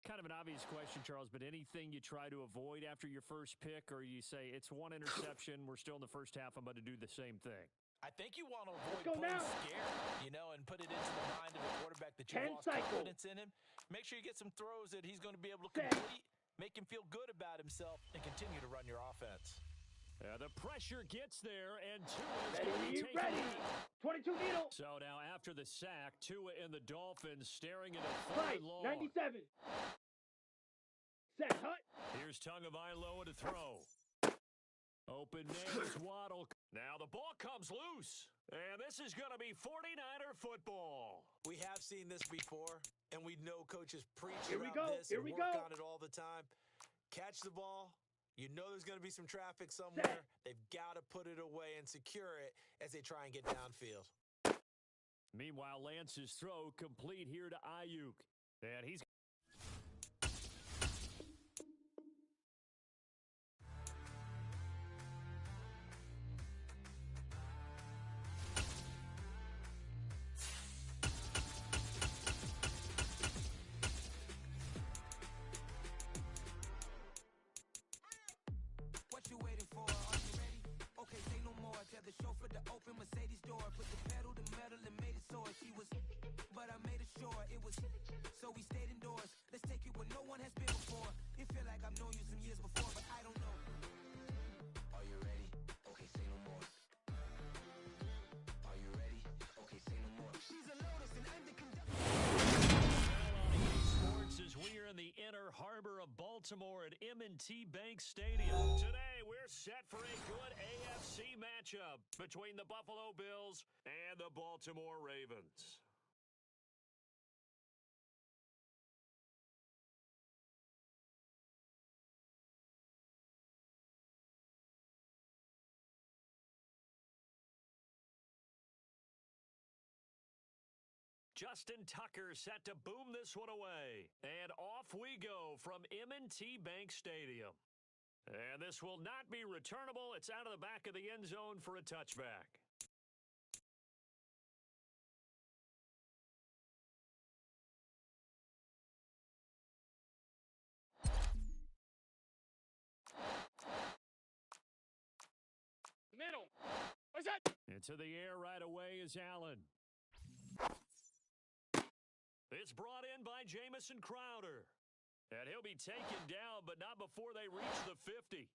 Kind of an obvious question, Charles, but anything you try to avoid after your first pick, or you say it's one interception, we're still in the first half, I'm going to do the same thing?
I think you want to avoid playing scared, and put it into the mind of the quarterback that you lost confidence in him. Make sure you get some throws that he's going to be able to complete, make him feel good about himself, and continue to run your offense.
The pressure gets there, and Tua's going to be taken out.
22 needle.
So now after the sack, Tua and the Dolphins staring at a 3rd and long.
97. Set, hut.
Here's Tagovailoa to throw. Open man is Waddle. Now the ball comes loose, and this is going to be 49er football.
We have seen this before, and we know coaches preach
Here we
about
go.
this
Here
and
we
work
go.
on it all the time. Catch the ball. You know there's going to be some traffic somewhere. They've got to put it away and secure it as they try and get downfield.
Meanwhile, Lance's throw complete here to Ayuk. And he's...
The chauffeur to open Mercedes door, put the pedal to metal and made it soar. She was, but I made it sure it was. So we stayed indoors. Let's take it where no one has been before. It feel like I've known you some years before, but I don't know. Are you ready? Okay, say no more. Are you ready? Okay, say no more. She's a Lotus and I'm the conductor.
Sports as we are in the inner harbor of Baltimore at M&T Bank Stadium. Today we're set for a good AFC matchup between the Buffalo Bills and the Baltimore Ravens. Justin Tucker set to boom this one away. And off we go from M&T Bank Stadium. And this will not be returnable. It's out of the back of the end zone for a touchback.
Middle. What's that?
Into the air right away is Allen. It's brought in by Jamison Crowder. And he'll be taken down, but not before they reach the 50.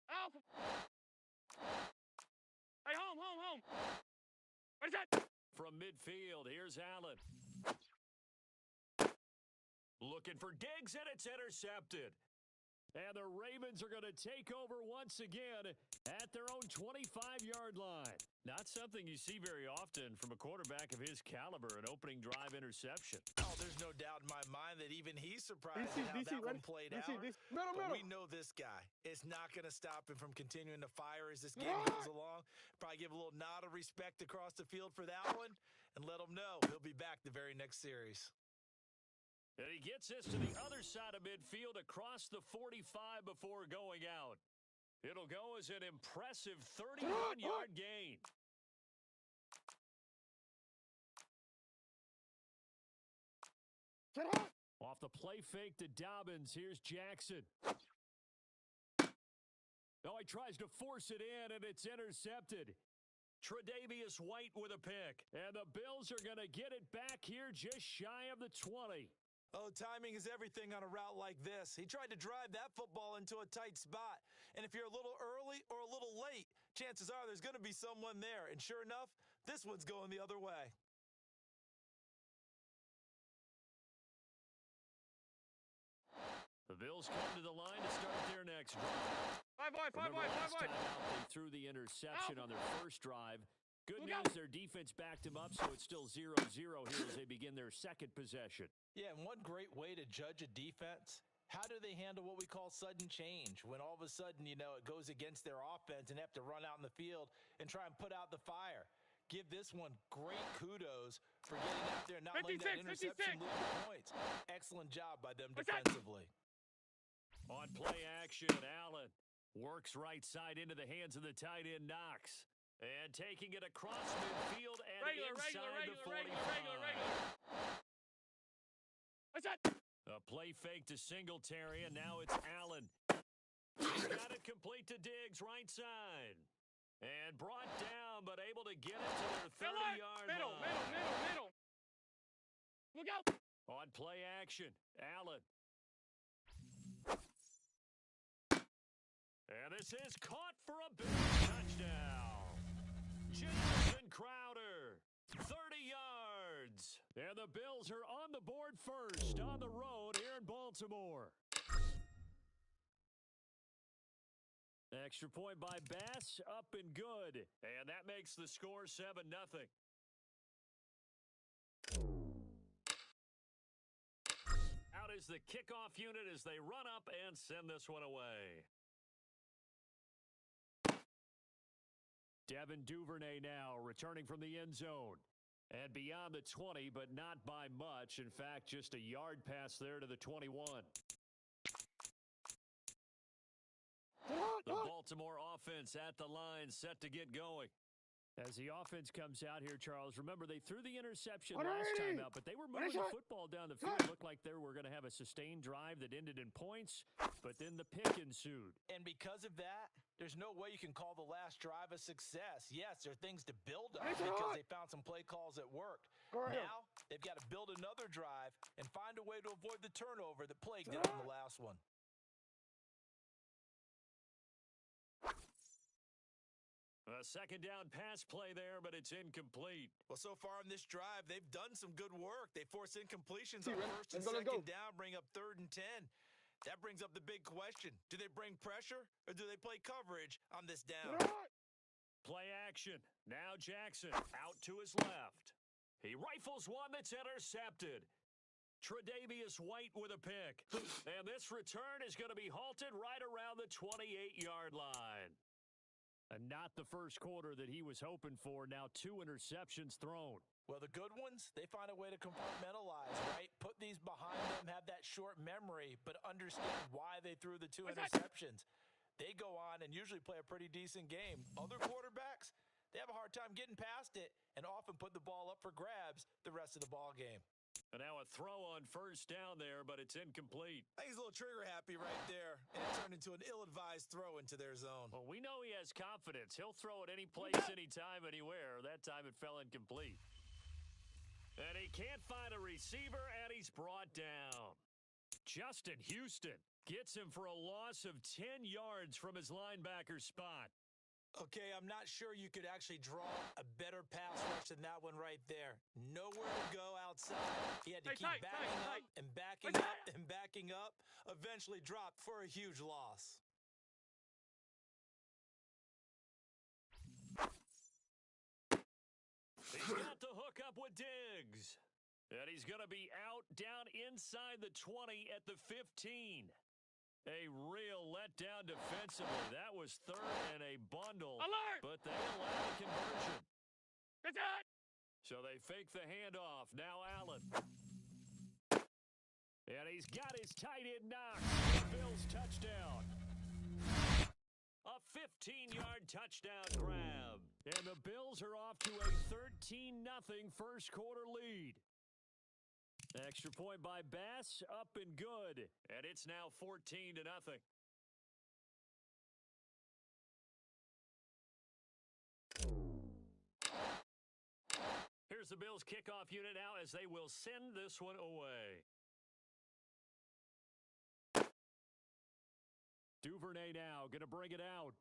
Alpha. Hey, home. What is that?
From midfield, here's Allen. Looking for Diggs, and it's intercepted. And the Ravens are going to take over once again at their own 25-yard line. Not something you see very often from a quarterback of his caliber, an opening drive interception.
Oh, there's no doubt in my mind that even he's surprised at how that one played out. But we know this guy is not going to stop him from continuing to fire as this game goes along. Probably give a little nod of respect across the field for that one and let him know he'll be back the very next series.
And he gets this to the other side of midfield across the 45 before going out. It'll go as an impressive 31-yard gain. Off the play fake to Dobbins, here's Jackson. Oh, he tries to force it in, and it's intercepted. Tre'Davious White with a pick. And the Bills are going to get it back here just shy of the 20.
Oh, timing is everything on a route like this. He tried to drive that football into a tight spot. And if you're a little early or a little late, chances are there's going to be someone there. And sure enough, this one's going the other way.
The Bills come to the line to start their next drive.
Five boy.
Time out, they threw the interception on their first drive. Good news, their defense backed them up, so it's still 0-0 here as they begin their second possession.
Yeah, and one great way to judge a defense, how do they handle what we call sudden change? When all of a sudden, it goes against their offense and have to run out in the field and try and put out the fire. Give this one great kudos for getting out there and not letting that interception lead to points. Excellent job by them defensively.
On play action, Allen works right side into the hands of the tight end Knox. And taking it across midfield and inside the 45.
What's that?
A play fake to Singletary, and now it's Allen. He's got it complete to Diggs, right side. And brought down, but able to get it to their 30-yard line.
Middle. Look out.
On play action, Allen. And this is caught for a big touchdown. Jamison Crowder, 30 yards. And the Bills are on the board first on the road here in Baltimore. Extra point by Bass, up and good. And that makes the score 7-0. Out is the kickoff unit as they run up and send this one away. Devin Duvernay now returning from the end zone. And beyond the 20, but not by much. In fact, just a yard pass there to the 21. The Baltimore offense at the line, set to get going. As the offense comes out here, Charles, remember they threw the interception last time out, but they were moving the football down the field. Looked like they were going to have a sustained drive that ended in points, but then the pick ensued.
And because of that, there's no way you can call the last drive a success. Yes, there are things to build on because they found some play calls that worked. Now, they've got to build another drive and find a way to avoid the turnover that plagued them in the last one.
A second down pass play there, but it's incomplete.
Well, so far on this drive, they've done some good work. They force incompletions on first and second down, bring up 3rd and 10. That brings up the big question. Do they bring pressure or do they play coverage on this down?
Play action. Now Jackson out to his left. He rifles one that's intercepted. Tre'Davious White with a pick. And this return is going to be halted right around the 28-yard line. And not the first quarter that he was hoping for. Now 2 interceptions thrown.
Well, the good ones, they find a way to compartmentalize, right? Put these behind them, have that short memory, but understand why they threw the 2 interceptions. They go on and usually play a pretty decent game. Other quarterbacks, they have a hard time getting past it and often put the ball up for grabs the rest of the ball game.
And now a throw on first down there, but it's incomplete.
I think he's a little trigger happy right there, and it turned into an ill-advised throw into their zone.
Well, we know he has confidence. He'll throw it any place, anytime, anywhere. That time it fell incomplete. And he can't find a receiver, and he's brought down. Justin Houston gets him for a loss of 10 yards from his linebacker spot.
Okay, I'm not sure you could actually draw a better pass rush than that one right there. Nowhere to go outside. He had to keep backing up and backing up and backing up. Eventually dropped for a huge loss.
He's got the hook up with Diggs. And he's going to be out down inside the 20 at the 15. A real letdown defensively. That was third and a bundle.
Alert!
But they allowed a conversion.
Get that!
So they fake the handoff. Now Allen. And he's got his tight end knocked. Bills touchdown. A 15-yard touchdown grab. And the Bills are off to a 13-0 first quarter lead. Extra point by Bass, up and good. And it's now 14-0. Here's the Bills kickoff unit now as they will send this one away. Duvernay now going to bring it out.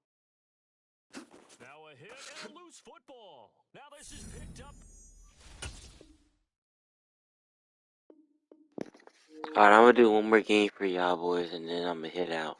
Now a hit and a loose football. Now this is picked up.
All right, I'm going to do one more game for y'all boys, and then I'm going to head out.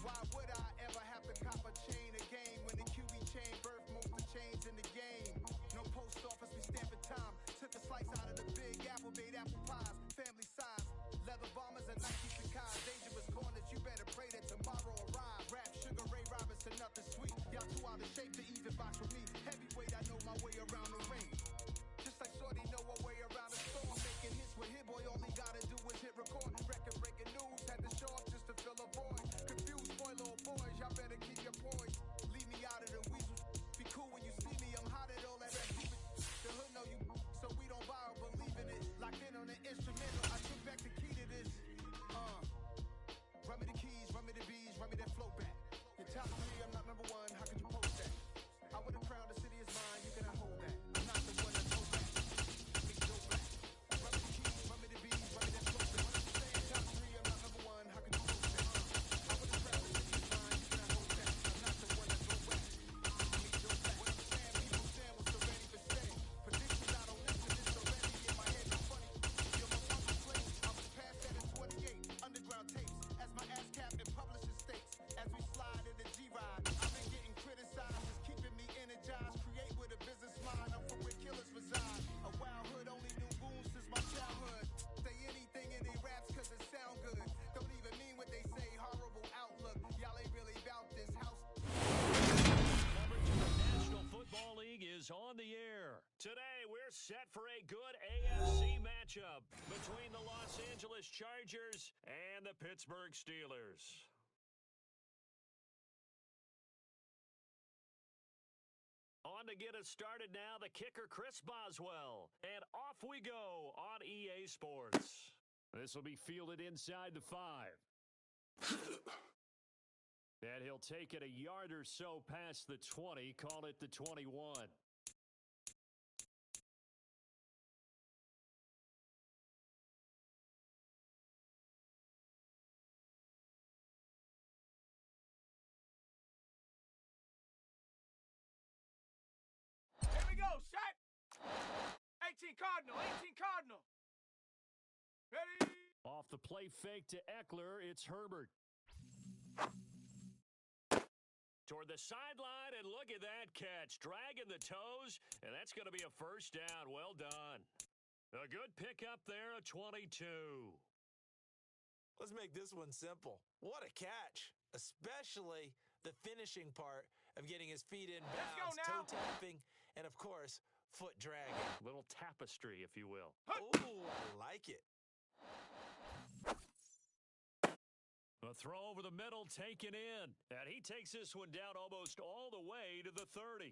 Why would I ever have to cop a chain again when the QB chain birthed most of the chains in the game? No post office, we stamping time. Took a slice out of the big apple, made apple pies, family size. Leather bombers and Nike Sacai. Dangerous corners, you better pray that tomorrow arrive. Rap, Sugar Ray Robinson, nothing sweet. Y'all too out of shape to even box with me. Heavyweight, I know my way around the ring. Just like Shorty know her way around the storm. Making hits with Hit Boy, all he gotta do is hit record. Record breaking news, had to show up just to fill a void. Confused boy, little boys, y'all better keep your poise. Leave me out of the weasel. Be cool when you see me, I'm hot at all that stupid. The hood know you, so we don't borrow, believe in it. Locked in on the instrumental, I took back the key to this. Run me the keys, run me the bees, run me that flow back. Your top three, I'm not number one, how could you post that? I would have crowned the city is mine, you cannot hold that. I'm not the one that go back. Me go back. Run me the keys, run me the bees, run me that flow back. Top three, I'm not number one, how could you post that? I would have crowned the city is mine, you cannot hold that. I'm not the one that go back. Me go back. What I'm saying, people saying what's so ready for saying. Predictions, I don't listen, it's already in my head, it's funny. You're my fucking place, I was past that at 28. Underground tapes, as my ass cap in publishing states. As we slide in the G-Ride, I've been getting criticized, it's keeping me energized. Create with a business mind, I'm from where killers reside. A wild hood, only knew goons since my childhood. Say anything in they raps cause it sound good. Don't even mean what they say, horrible outlook. Y'all ain't really about this house.
Coverage of the National Football League is on the air. Today, we're set for a good AFC matchup between the Los Angeles Chargers and the Pittsburgh Steelers. On to get us started now, the kicker, Chris Boswell. And off we go on EA Sports. This will be fielded inside the 5. And he'll take it a yard or so past the 20, call it the 21.
Here we go, set! 18 Cardinal, 18 Cardinal. Ready?
Off the play fake to Eckler, it's Herbert. Toward the sideline, and look at that catch. Dragging the toes, and that's going to be a first down. Well done. A good pickup there, a 22.
Let's make this one simple. What a catch, especially the finishing part of getting his feet in
Let's go
bounds,
now.
toe tapping, and of course, foot dragging.
Little tapestry, if you will.
Ooh, I like it.
A throw over the middle taken in. And he takes this one down almost all the way to the 30.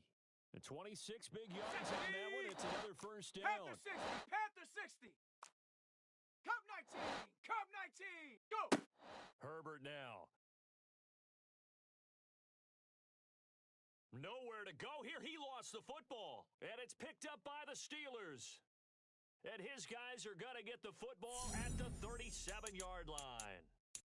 The 26 big yards on that one. It's another first down.
Panther 60, Panther 60. Cup 19, Cup 19, go!
Herbert start now. Nowhere to go here. He lost the football, and it's picked up by the Steelers. And his guys are going to get the football at the 37-yard line.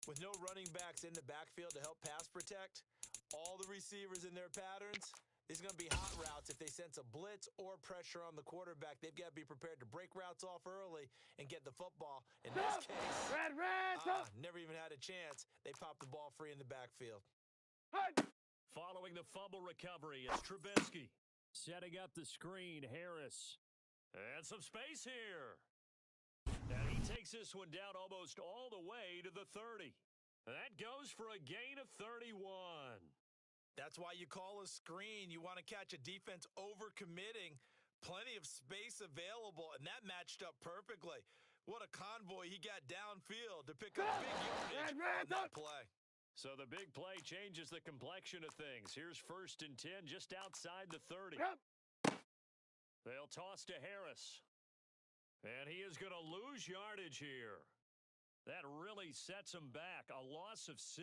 With no running backs in the backfield to help pass protect, all the receivers in their patterns, these are going to be hot routes. If they sense a blitz or pressure on the quarterback, they've got to be prepared to break routes off early and get the football. In this case, never even had a chance. They popped the ball free in the backfield.
Following the fumble recovery, it's Trubisky. Setting up the screen, Harris. And some space here. And he takes this one down almost all the way to the 30. That goes for a gain of 31.
That's why you call a screen. You want to catch a defense overcommitting. Plenty of space available, and that matched up perfectly. What a convoy he got downfield to pick up big yardage on that play.
So the big play changes the complexion of things. Here's 1st and 10 just outside the 30. They'll toss to Harris. And he is going to lose yardage here. That really sets him back. A loss of 6.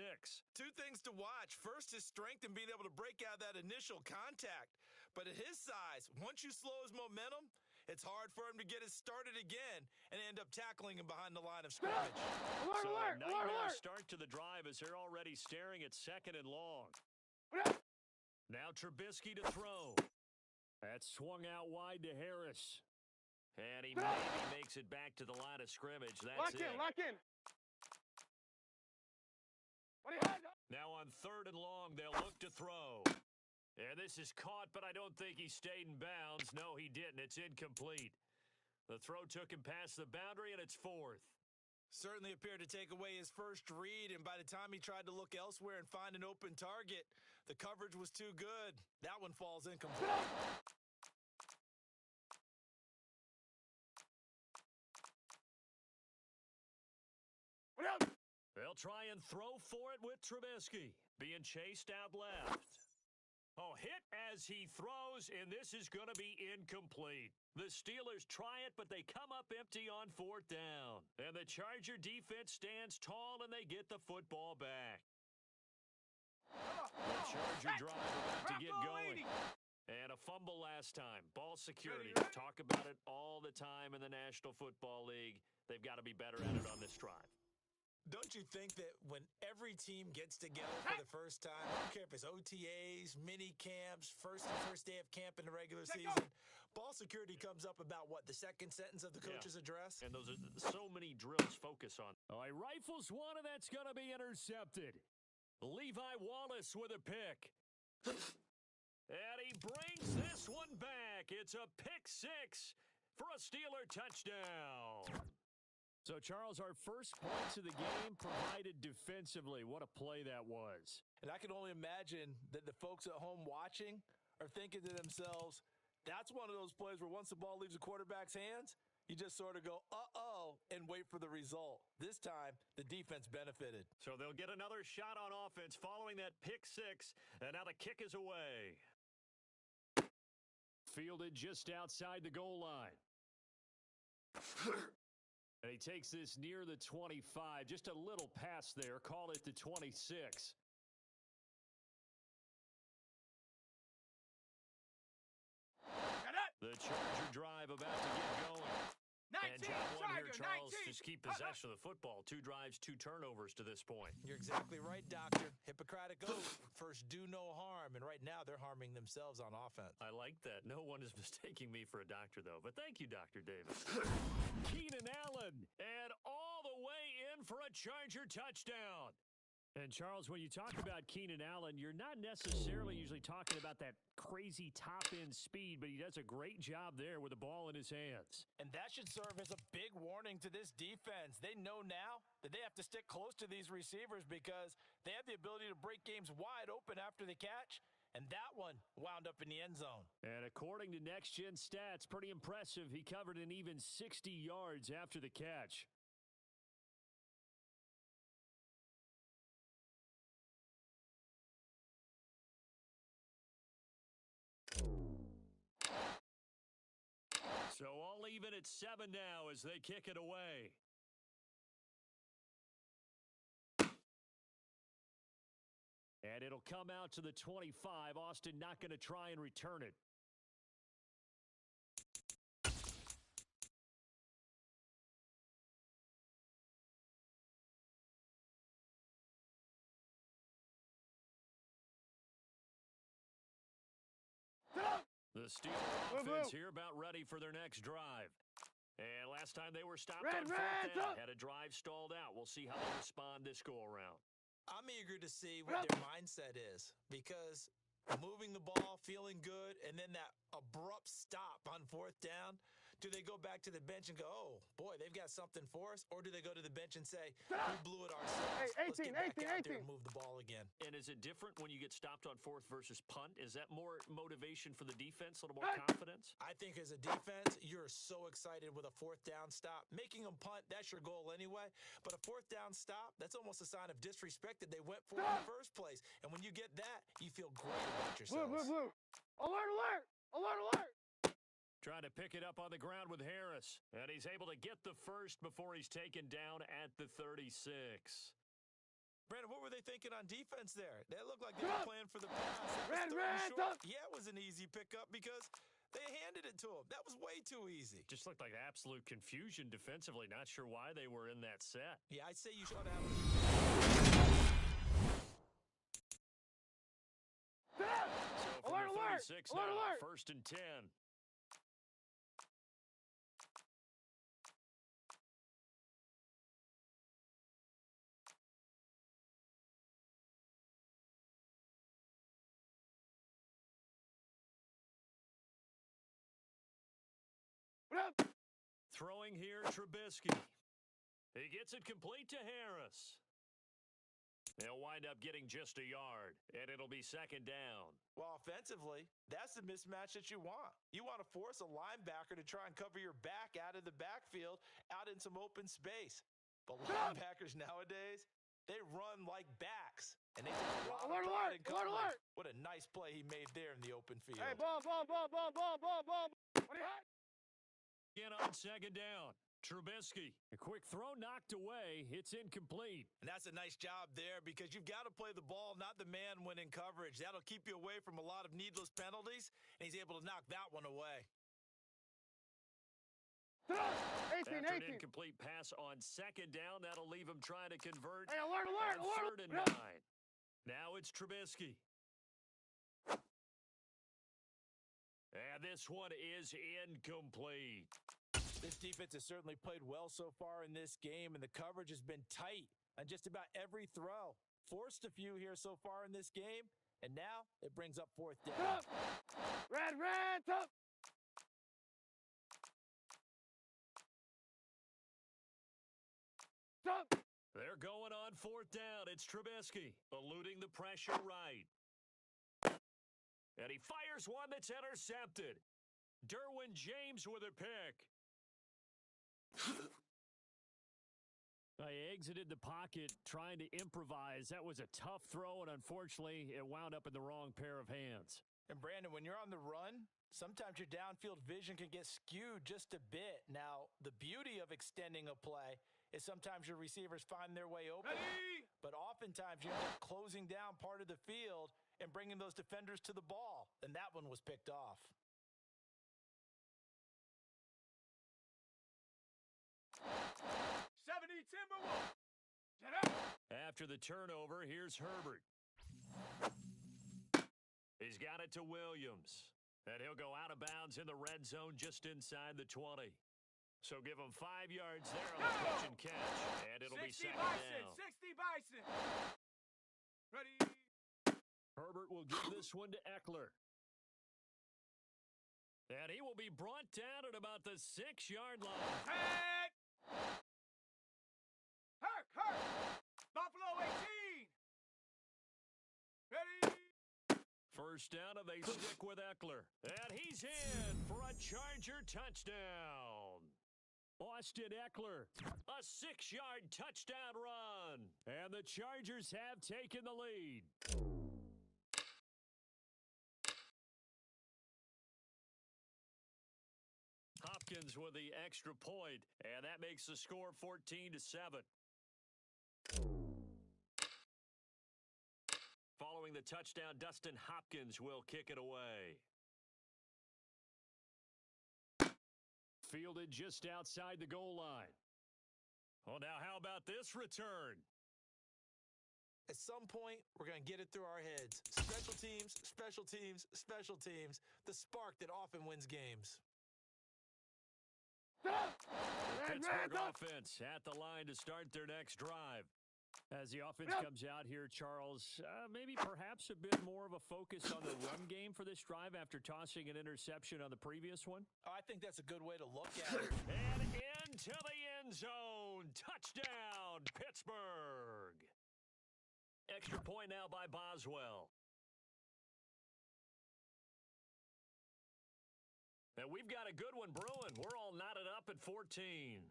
Two things to watch. First, his strength and being able to break out that initial contact. But at his size, once you slow his momentum, it's hard for him to get it started again and end up tackling him behind the line of scrimmage.
Nightmare start to the drive as they're already staring at 2nd and long. Now Trubisky to throw. That's swung out wide to Harris. And he maybe makes it back to the line of scrimmage. That's it.
Lock in.
Now on 3rd and long, they'll look to throw. And this is caught, but I don't think he stayed in bounds. No, he didn't. It's incomplete. The throw took him past the boundary, and it's 4th.
Certainly appeared to take away his first read, and by the time he tried to look elsewhere and find an open target, the coverage was too good. That one falls incomplete.
They'll try and throw for it with Trubisky, being chased out left. Oh, hit as he throws, and this is going to be incomplete. The Steelers try it, but they come up empty on 4th down. And the Charger defense stands tall, and they get the football back. The Charger drive about to get going. And a fumble last time. Ball security. Talk about it all the time in the National Football League. They've got to be better at it on this drive.
Don't you think that when every team gets together for the first time, I don't care if it's OTAs, mini camps, first day of camp in the regular season, ball security comes up about what, the second sentence of the coach's address?
And those are so many drills focus on. All right, rifles one, and that's going to be intercepted. Levi Wallace with a pick. And he brings this one back. It's a pick 6 for a Steeler touchdown. So, Charles, our first points of the game provided defensively. What a play that was.
And I can only imagine that the folks at home watching are thinking to themselves, that's one of those plays where once the ball leaves the quarterback's hands, you just sort of go, uh-oh, and wait for the result. This time, the defense benefited.
So they'll get another shot on offense following that pick 6, and now the kick is away. Fielded just outside the goal line. And he takes this near the 25. Just a little pass there. Call it the 26. The Charger drive about to get going.
19,
And job one here,
Charger,
Charles,
19.
just keep possession of the football. 2 drives, 2 turnovers to this point.
You're exactly right, Doctor. Hippocratic oath. First, do no harm. And right now, they're harming themselves on offense.
I like that. No one is mistaking me for a doctor, though. But thank you, Dr. Davis. Keenan Allen, and all the way in for a Charger touchdown. And, Charles, when you talk about Keenan Allen, you're not necessarily usually talking about that crazy top-end speed, but he does a great job there with the ball in his hands.
And that should serve as a big warning to this defense. They know now that they have to stick close to these receivers because they have the ability to break games wide open after the catch, and that one wound up in the end zone.
And according to Next Gen Stats, pretty impressive. He covered an even 60 yards after the catch. So all even at 7 now as they kick it away. And it'll come out to the 25. Austin not going to try and return it. The Steeler offense here about ready for their next drive. And last time they were stopped on fourth down, had a drive stalled out. We'll see how they respond this go-around.
I'm eager to see what their mindset is because moving the ball, feeling good, and then that abrupt stop on fourth down, do they go back to the bench and go, oh, boy, they've got something for us? Or do they go to the bench and say, we blew it ourselves. Let's get back out there and move the ball again.
And is it different when you get stopped on fourth versus punt? Is that more motivation for the defense, a little more confidence?
I think as a defense, you're so excited with a fourth down stop. Making them punt, that's your goal anyway. But a fourth down stop, that's almost a sign of disrespect that they went for in the first place. And when you get that, you feel great about yourself.
Blue. Alert, alert! Alert, alert!
Trying to pick it up on the ground with Harris. And he's able to get the first before he's taken down at the 36.
Brandon, what were they thinking on defense there? They looked like they were playing for the pass. That was short. Yeah, it was an easy pickup because they handed it to him. That was way too easy.
Just looked like absolute confusion defensively. Not sure why they were in that set.
Yeah, I'd say you should have.
So from the 36 now, first and 10. Throwing here, Trubisky. He gets it complete to Harris. They'll wind up getting just a yard, and it'll be second down.
Well, offensively, that's the mismatch that you want. You want to force a linebacker to try and cover your back out of the backfield, out in some open space. But linebackers nowadays, they run like backs, and they take a lot of pride in coverage. What a nice play he made there in the open field.
Hey, ball. What do you have?
Again on second down. Trubisky, a quick throw knocked away. It's incomplete.
And that's a nice job there because you've got to play the ball, not the man when in coverage. That'll keep you away from a lot of needless penalties, and he's able to knock that one away.
18.
After an incomplete pass on second down, that'll leave him trying to convert.
Hey, alert!
Third and 9. Now it's Trubisky. And this one is incomplete.
This defense has certainly played well so far in this game, and the coverage has been tight on just about every throw. Forced a few here so far in this game, and now it brings up fourth down.
Red, top!
They're going on fourth down. It's Trubisky, eluding the pressure right. And he fires one that's intercepted. Derwin James with a pick. He exited the pocket trying to improvise. That was a tough throw, and unfortunately, it wound up in the wrong pair of hands.
And Brandon, when you're on the run, sometimes your downfield vision can get skewed just a bit. Now, the beauty of extending a play is sometimes your receivers find their way open, but oftentimes you end up closing down part of the field and bringing those defenders to the ball, and that one was picked off.
After the turnover, here's Herbert. He's got it to Williams. And he'll go out of bounds in the red zone just inside the 20. So give him 5 yards there on the pitch and catch. And it'll be second down.
60 Bison. Ready.
Herbert will give this one to Eckler. And he will be brought down at about the 6-yard line.
Herc. Buffalo 18. Ready.
First down, and they stick with Eckler. And he's in for a Charger touchdown. Austin Eckler, a 6-yard touchdown run. And the Chargers have taken the lead. Hopkins with the extra point, and that makes the score 14-7. Following Following the touchdown, Dustin Hopkins will kick it away. Fielded just outside the goal line. Well, now how about this return?
At some point, we're going to get it through our heads. Special teams, special teams, special teams. The spark that often wins games.
The Pittsburgh offense at the line to start their next drive. As the offense comes out here, Charles, maybe perhaps a bit more of a focus on the run game for this drive after tossing an interception on the previous one?
I think that's a good way to look at it.
And into the end zone. Touchdown, Pittsburgh. Extra point now by Boswell. And we've got a good one brewing. We're all knotted up at 14.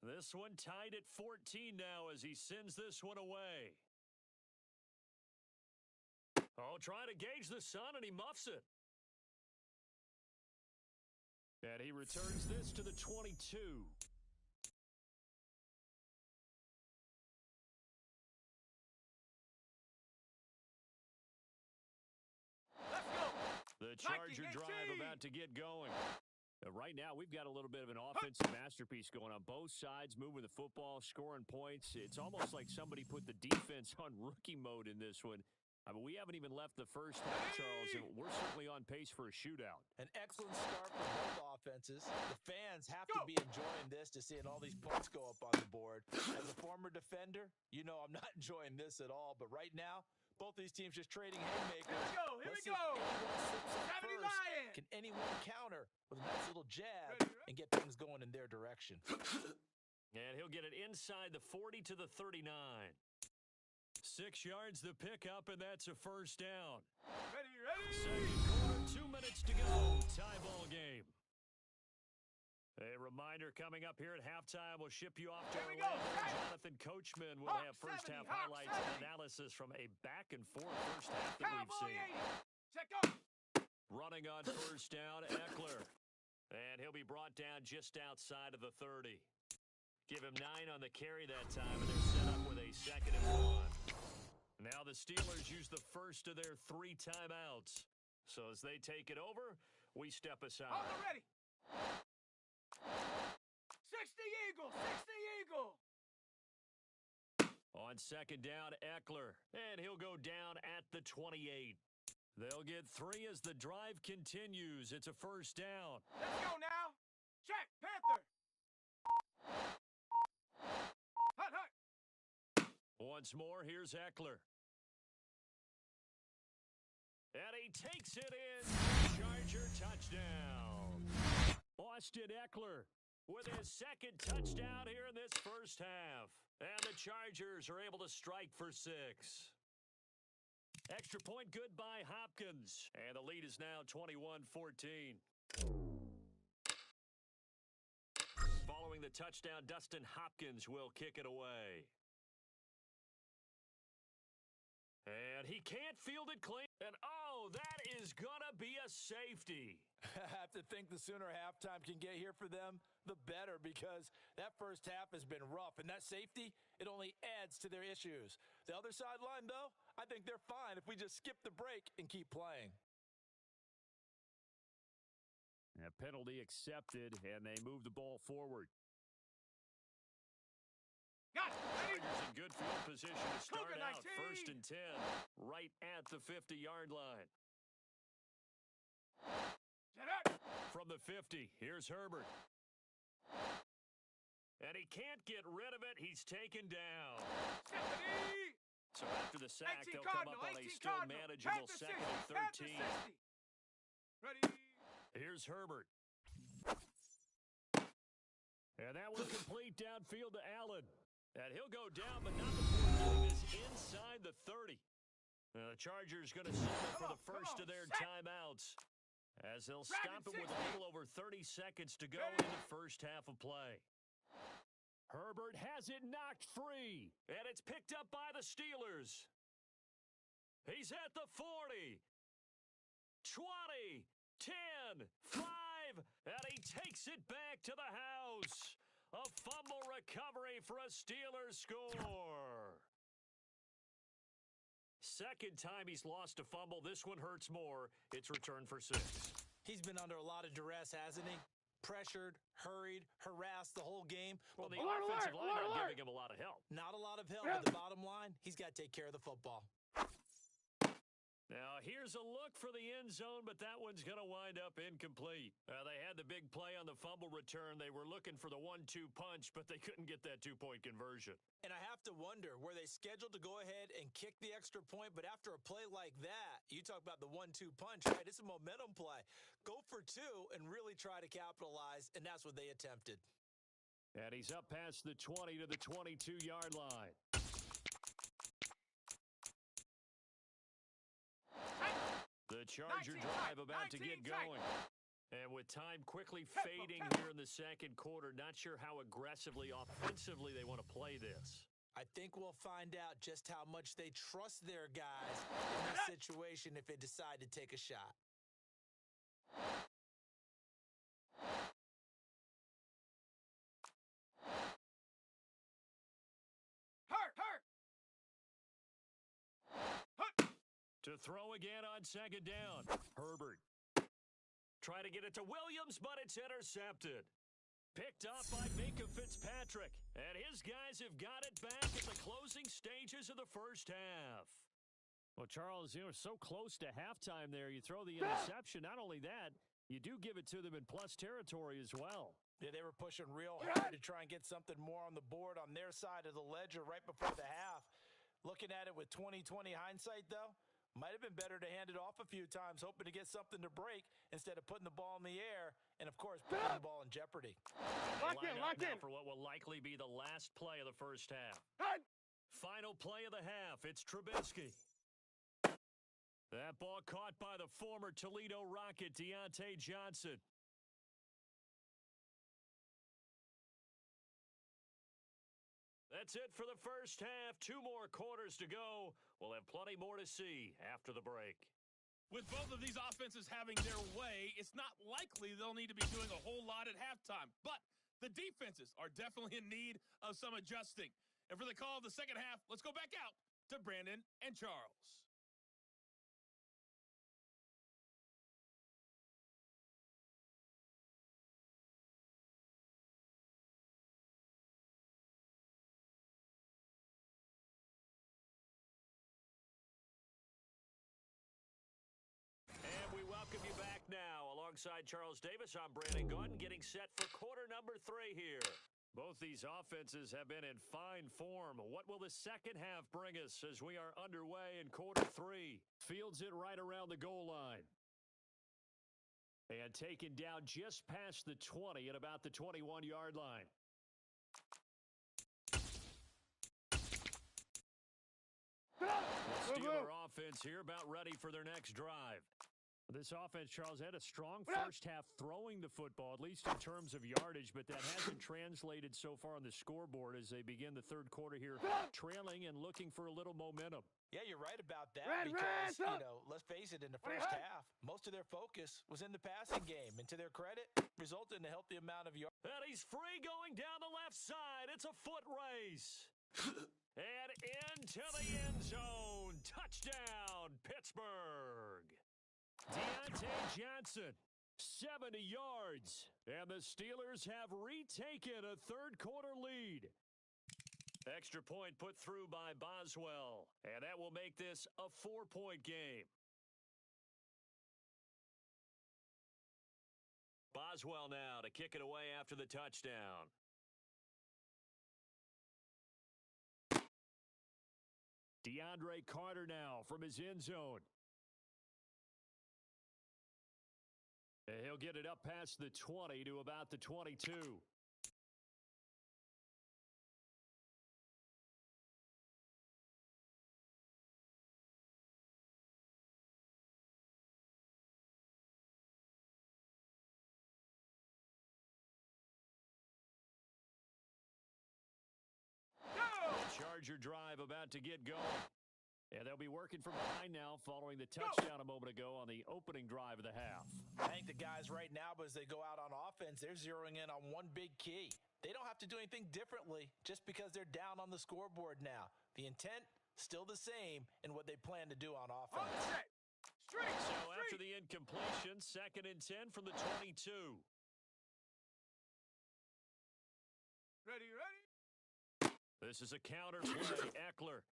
This one tied at 14 now as he sends this one away. Oh, trying to gauge the sun, and he muffs it. And he returns this to the 22.
Let's go.
The Charger drive about to get going. Right now, we've got a little bit of an offensive masterpiece going on both sides, moving the football, scoring points. It's almost like somebody put the defense on rookie mode in this one. I mean, we haven't even left the first half, Charles, and we're certainly on pace for a shootout.
An excellent start for both offenses. The fans have to be enjoying this to seeing all these points go up on the board. As a former defender, you know I'm not enjoying this at all, but right now, both these teams just trading haymakers.
Here we go.
Can anyone counter with a nice little jab and get things going in their direction?
And he'll get it inside the 40 to the 39. 6 yards the pickup, and that's a first down.
Ready.
Second quarter, 2 minutes to go. Tie ball game. A reminder coming up here at halftime. We'll ship you off to Orlando. Jonathan Coachman will have first half highlights and analysis from a back-and-forth first half that we've seen.
Check up.
Running on first down, Eckler. And he'll be brought down just outside of the 30. Give him 9 on the carry that time, and they're set up with a 2nd and 1. Now the Steelers use the first of their 3 timeouts. So as they take it over, we step aside.
Hold it ready. 60 Eagle.
On second down, Eckler. And he'll go down at the 28. They'll get 3 as the drive continues. It's a first down.
Let's go now. Check, Panther. Hut.
Once more, here's Eckler. And he takes it in. Charger touchdown. Austin Eckler with his 2nd touchdown here in this first half. And the Chargers are able to strike for 6. Extra point good by Hopkins. And the lead is now 21-14. Following the touchdown, Dustin Hopkins will kick it away. And he can't field it clean. And, oh, that is going to be a safety.
I have to think the sooner halftime can get here for them, the better, because that first half has been rough. And that safety, it only adds to their issues. The other sideline, though, I think they're fine if we just skip the break and keep playing.
A penalty accepted, and they move the ball forward. Chargers in good field position to start out. 1st and 10, right at the 50-yard line. From the 50, here's Herbert. And he can't get rid of it. He's taken down. So after the sack, they'll come up on a still manageable 2nd and 13.
Ready.
Here's Herbert. And that will complete downfield to Allen. And he'll go down, but not before getting this inside the 30. The Chargers going to settle for the first of their timeouts, as they'll stop him with a little over 30 seconds to go in the first half of play. Herbert has it knocked free, and it's picked up by the Steelers. He's at the 40, 20, 10, 5, and he takes it back to the house. A fumble recovery for a Steelers score. Second time he's lost a fumble. This one hurts more. It's returned for 6.
He's been under a lot of duress, hasn't he? Pressured, hurried, harassed the whole game.
Well, the offensive line not giving him a lot of help.
Not a lot of help, but the bottom line, he's got to take care of the football.
Now, here's a look for the end zone, but that one's going to wind up incomplete. They had the big play on the fumble return. They were looking for the 1-2 punch, but they couldn't get that 2-point conversion.
And I have to wonder, were they scheduled to go ahead and kick the extra point? But after a play like that, you talk about the 1-2 punch, right? It's a momentum play. Go for 2 and really try to capitalize, and that's what they attempted.
And he's up past the 20 to the 22-yard line. The Charger drive about to get going. And with time quickly fading here in the second quarter, not sure how aggressively, offensively they want to play this.
I think we'll find out just how much they trust their guys in this situation if they decide to take a shot.
To throw again on second down. Herbert. Try to get it to Williams, but it's intercepted. Picked off by Minka Fitzpatrick. And his guys have got it back at the closing stages of the first half. Well, Charles, you were so close to halftime there. You throw the interception. Not only that, you do give it to them in plus territory as well.
Yeah, they were pushing real hard to try and get something more on the board on their side of the ledger right before the half. Looking at it with 20/20 hindsight, though, might have been better to hand it off a few times, hoping to get something to break instead of putting the ball in the air and, of course, putting the ball in jeopardy.
Locked in.
For what will likely be the last play of the first half. Final play of the half. It's Trubisky. That ball caught by the former Toledo Rocket, Deontay Johnson. That's it for the first half. 2 more quarters to go. We'll have plenty more to see after the break.
With both of these offenses having their way, it's not likely they'll need to be doing a whole lot at halftime. But the defenses are definitely in need of some adjusting. And for the call of the second half, let's go back out to Brandon and Charles.
Welcome you back now. Alongside Charles Davis, I'm Brandon Gordon, getting set for quarter number 3 here. Both these offenses have been in fine form. What will the second half bring us as we are underway in quarter 3? Fields it right around the goal line. And taken down just past the 20 at about the 21-yard line. The Steeler offense here about ready for their next drive. This offense, Charles, had a strong first half throwing the football, at least in terms of yardage, but that hasn't translated so far on the scoreboard as they begin the third quarter here, trailing and looking for a little momentum.
Yeah, you're right about that because, let's face it, in the first half, most of their focus was in the passing game. And to their credit, resulted in a healthy amount of yards.
And he's free going down the left side. It's a foot race. And into the end zone. Touchdown, Pittsburgh. Deontay Johnson, 70 yards, and the Steelers have retaken a third-quarter lead. Extra point put through by Boswell, and that will make this a 4-point game. Boswell now to kick it away after the touchdown. DeAndre Carter now from his end zone. He'll get it up past the 20 to about the 22. The Charger drive about to get going. And they'll be working from behind now following the touchdown a moment ago on the opening drive of the half.
I think the guys right now, as they go out on offense, they're zeroing in on one big key. They don't have to do anything differently just because they're down on the scoreboard now. The intent, still the same in what they plan to do on offense.
So after the incompletion, 2nd and 10 from the 22.
Ready.
This is a counter play, Eckler.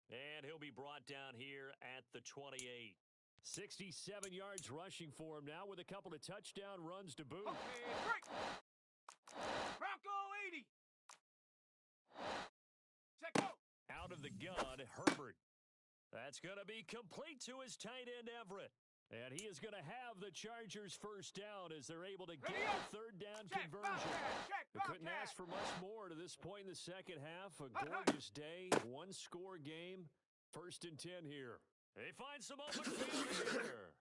And he'll be brought down here at the 28. 67 yards rushing for him now with a couple of touchdown runs to boot.
Okay, break. Bronco 80. Check go.
Out of the gun, Herbert. That's going to be complete to his tight end, Everett. And he is going to have the Chargers first down as they're able to get a third down conversion. They couldn't ask for much more to this point in the second half. A gorgeous day, one-score game. 1st and 10 here. They find some open field here.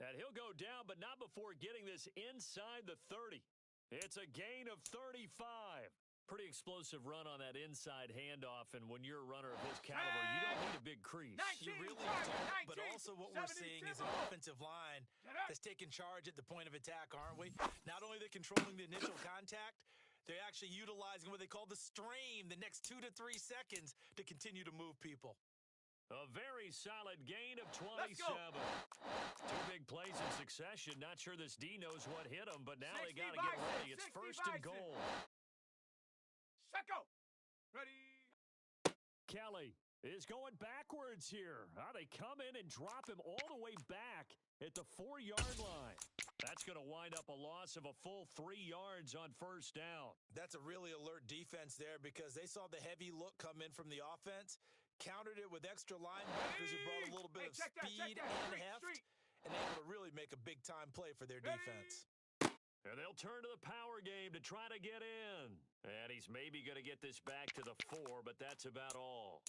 And he'll go down, but not before getting this inside the 30. It's a gain of 35. Pretty explosive run on that inside handoff, and when you're a runner of his caliber, you don't need a big crease.
You really don't, but also what we're seeing is an offensive line that's taking charge at the point of attack, aren't we? Not only are they controlling the initial contact, they're actually utilizing what they call the strain, the next 2 to 3 seconds, to continue to move people.
A very solid gain of 27. 2 big plays in succession. Not sure this D knows what hit him, but now they got to get ready. It's 1st and goal.
Secco. Ready.
Kelly is going backwards here. They come in and drop him all the way back at the 4-yard line. That's going to wind up a loss of a full 3 yards on 1st down.
That's a really alert defense there because they saw the heavy look come in from the offense, countered it with extra linebackers who brought a little bit of speed and heft, and able to really make a big-time play for their defense.
And they'll turn to the power game to try to get in. And he's maybe going to get this back to the 4, but that's about all.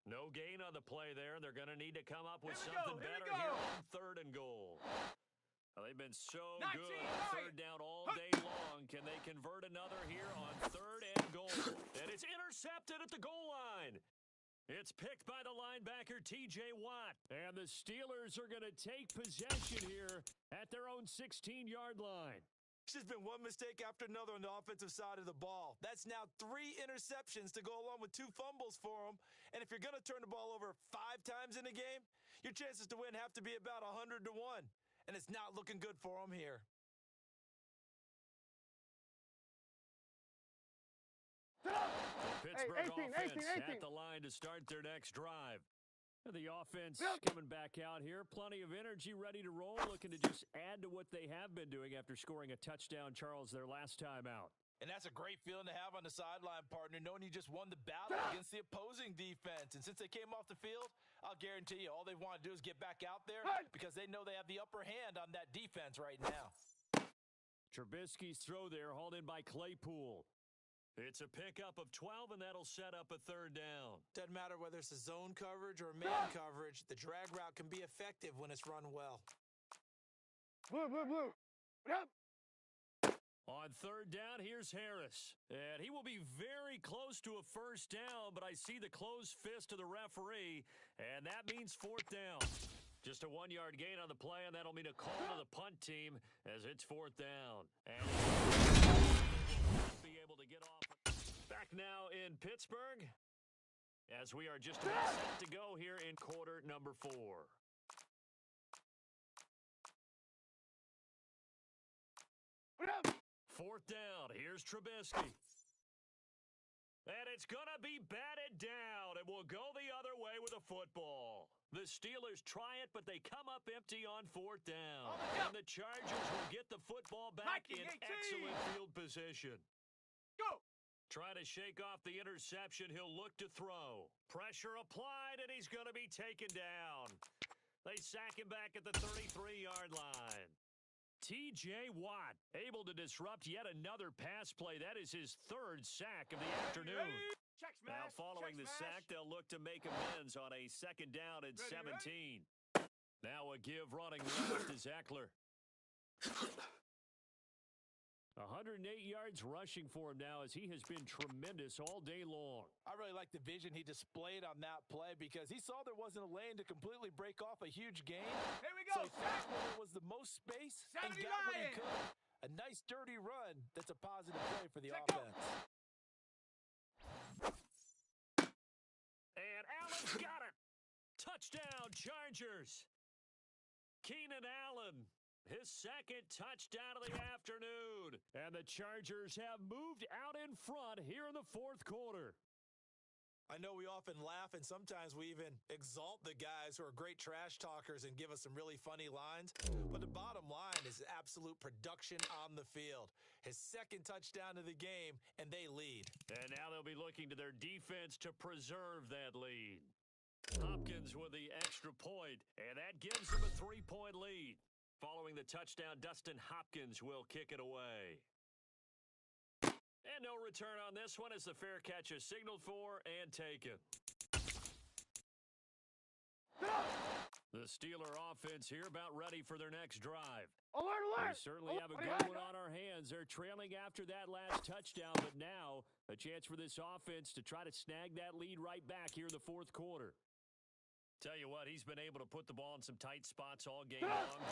No gain on the play there. They're going to need to come up with something better here on 3rd and goal. Well, they've been so good on 3rd down all day long. Can they convert another here on 3rd and goal? And it's intercepted at the goal line. It's picked by the linebacker, T.J. Watt. And the Steelers are going to take possession here at their own 16-yard line.
It's just been one mistake after another on the offensive side of the ball. That's now 3 interceptions to go along with 2 fumbles for them. And if you're going to turn the ball over 5 times in a game, your chances to win have to be about 100 to 1. And it's not looking good for them here.
The Pittsburgh offense at the line to start their next drive. The offense coming back out here. Plenty of energy, ready to roll, looking to just add to what they have been doing after scoring a touchdown, Charles, their last time out.
And that's a great feeling to have on the sideline, partner, knowing you just won the battle against the opposing defense. And since they came off the field, I'll guarantee you all they want to do is get back out there because they know they have the upper hand on that defense right now.
Trubisky's throw there, hauled in by Claypool. It's a pickup of 12, and that'll set up a 3rd down.
Doesn't matter whether it's a zone coverage or man coverage, the drag route can be effective when it's run well.
Blue. What up?
On 3rd down, here's Harris. And he will be very close to a 1st down, but I see the closed fist of the referee, and that means 4th down. Just a 1-yard gain on the play, and that'll mean a call to the punt team as it's 4th down. And be able to get off. Back now in Pittsburgh as we are just about set to go here in quarter number 4.
What up?
4th down. Here's Trubisky. And it's going to be batted down, and we'll go the other way with a football. The Steelers try it, but they come up empty on 4th down. And the Chargers will get the football back in excellent field position.
Go!
Try to shake off the interception. He'll look to throw. Pressure applied, and he's going to be taken down. They sack him back at the 33-yard line. T.J. Watt able to disrupt yet another pass play. That is his 3rd sack of the afternoon. Now following the sack, they'll look to make amends on a 2nd down and 17. Now a give running left is Eckler. 108 yards rushing for him now as he has been tremendous all day long.
I really like the vision he displayed on that play because he saw there wasn't a lane to completely break off a huge gain.
Here we go.
So he found where there was the most space and got what he could. A nice dirty run that's a positive play for the
Check go.
offense.
And Allen's got it. Touchdown, Chargers. Keenan Allen, his second touchdown of the afternoon. And the Chargers have moved out in front here in the fourth quarter.
I know we often laugh, and sometimes we even exalt the guys who are great trash talkers and give us some really funny lines. But the bottom line is absolute production on the field. His second touchdown of the game, and they lead.
And now they'll be looking to their defense to preserve that lead. Hopkins with the extra point, and that gives them a 3-point lead. Following the touchdown, Dustin Hopkins will kick it away. And no return on this one as the fair catch is signaled for and taken. The Steeler offense here about ready for their next drive.
Alert,
We
alert.
certainly have a good one on our hands. They're trailing after that last touchdown, but now a chance for this offense to try to snag that lead right back here in the fourth quarter. Tell you what, he's been able to put the ball in some tight spots all game long.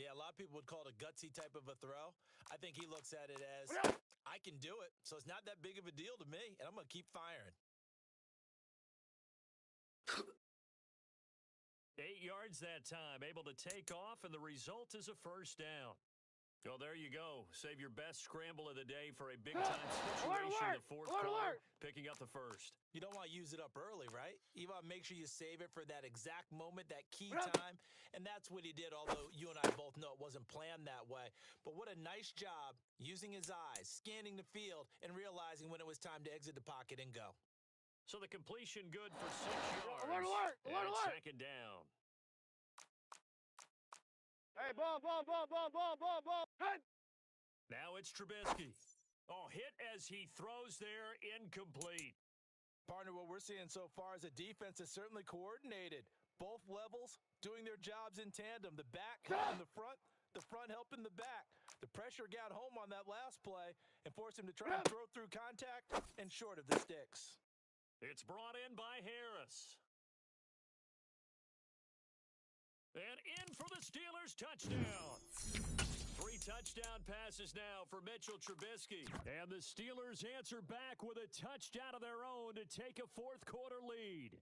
Yeah, a lot of people would call it a gutsy type of a throw. I think he looks at it as, I can do it, so it's not that big of a deal to me, and I'm going to keep firing.
8 yards that time, able to take off, and the result is a first down. Well, there you go. Save your best scramble of the day for a big-time situation in the fourth quarter, picking up the first.
You don't want to use it up early, right? You want to make sure you save it for that exact moment, that key time, and that's what he did, although you and I both know it wasn't planned that way. But what a nice job using his eyes, scanning the field, and realizing when it was time to exit the pocket and go.
So the completion good for 6 yards.
Alert.
And second down.
Hey, ball. Head.
Now it's Trubisky. Oh, hit as he throws there, incomplete.
Partner, what we're seeing so far is a defense is certainly coordinated. Both levels doing their jobs in tandem. The back helping the front helping the back. The pressure got home on that last play and forced him to try and throw through contact and short of the sticks.
It's brought in by Harris. And in for the Steelers' touchdown. 3 touchdown passes now for Mitchell Trubisky. And the Steelers answer back with a touchdown of their own to take a fourth quarter lead.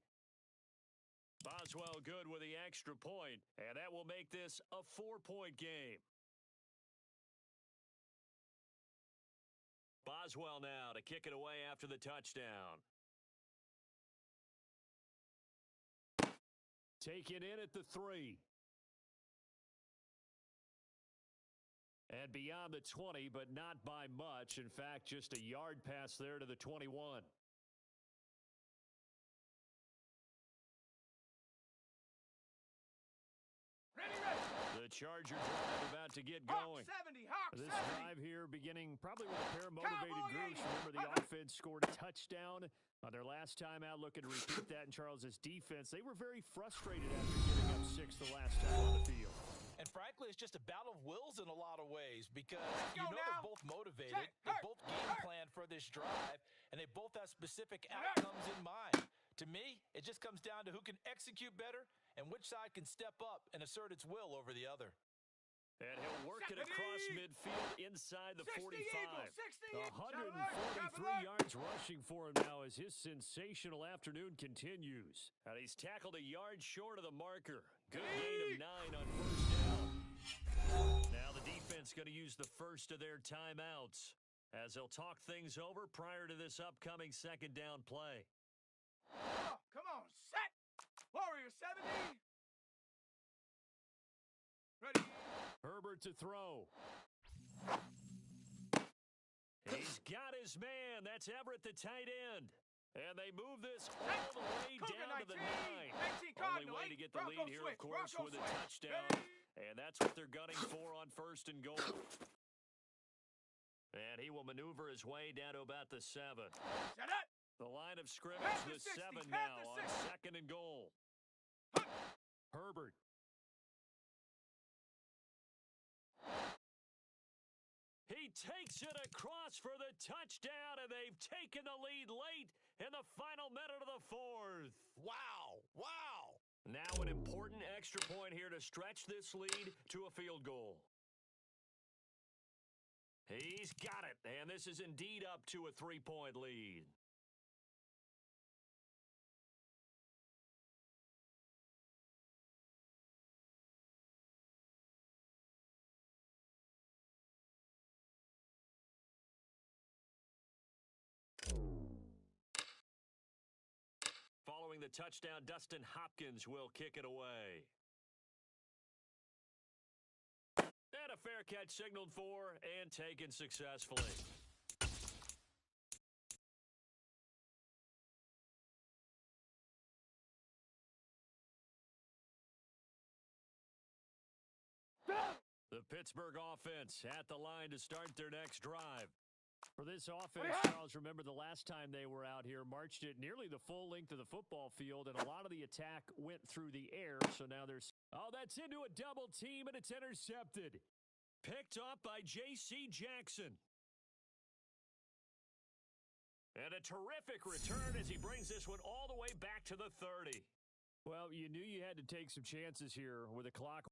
Boswell good with the extra point, and that will make this a 4-point game. Boswell now to kick it away after the touchdown. Taken in at the 3. And beyond the 20, but not by much. In fact, just a yard pass there to the 21. The Charger drive about to get going. This drive here beginning probably with a pair of motivated groups. Remember, the offense scored a touchdown on their last time out, looking to repeat that in Charles's defense. They were very frustrated after giving up 6 the last time on the field.
And frankly, it's just a battle of wills in a lot of ways because you know they're both motivated, they both game plan for this drive, and they both have specific outcomes in mind. To me, it just comes down to who can execute better and which side can step up and assert its will over the other.
And he'll work it across midfield inside the 45. 143 yards rushing for him now as his sensational afternoon continues. And he's tackled a yard short of the marker. Good gain of 9 on first down. Now the defense going to use the first of their timeouts as they'll talk things over prior to this upcoming second down play.
Come on, set. Warrior 70. Ready.
Herbert to throw. He's got his man. That's Everett, the tight end. And they move this all the way down to the 9. Only way to get the lead here, of course, with a touchdown. And that's what they're gunning for on first and goal. And he will maneuver his way down to about the 7. The line of scrimmage, the 7 now on second and goal. Herbert. He takes it across for the touchdown, and they've taken the lead late in the final minute of the fourth.
Wow.
Now an important extra point here to stretch this lead to a field goal. He's got it, and this is indeed up to a 3-point lead. Following the touchdown, Dustin Hopkins will kick it away. And a fair catch signaled for and taken successfully. The Pittsburgh offense at the line to start their next drive.
For this offense, Charles, remember the last time they were out here, marched it nearly the full length of the football field, and a lot of the attack went through the air, so now there's...
Oh, that's into a double team, and it's intercepted. Picked up by J.C. Jackson. And a terrific return as he brings this one all the way back to the 30.
Well, you knew you had to take some chances here with the clock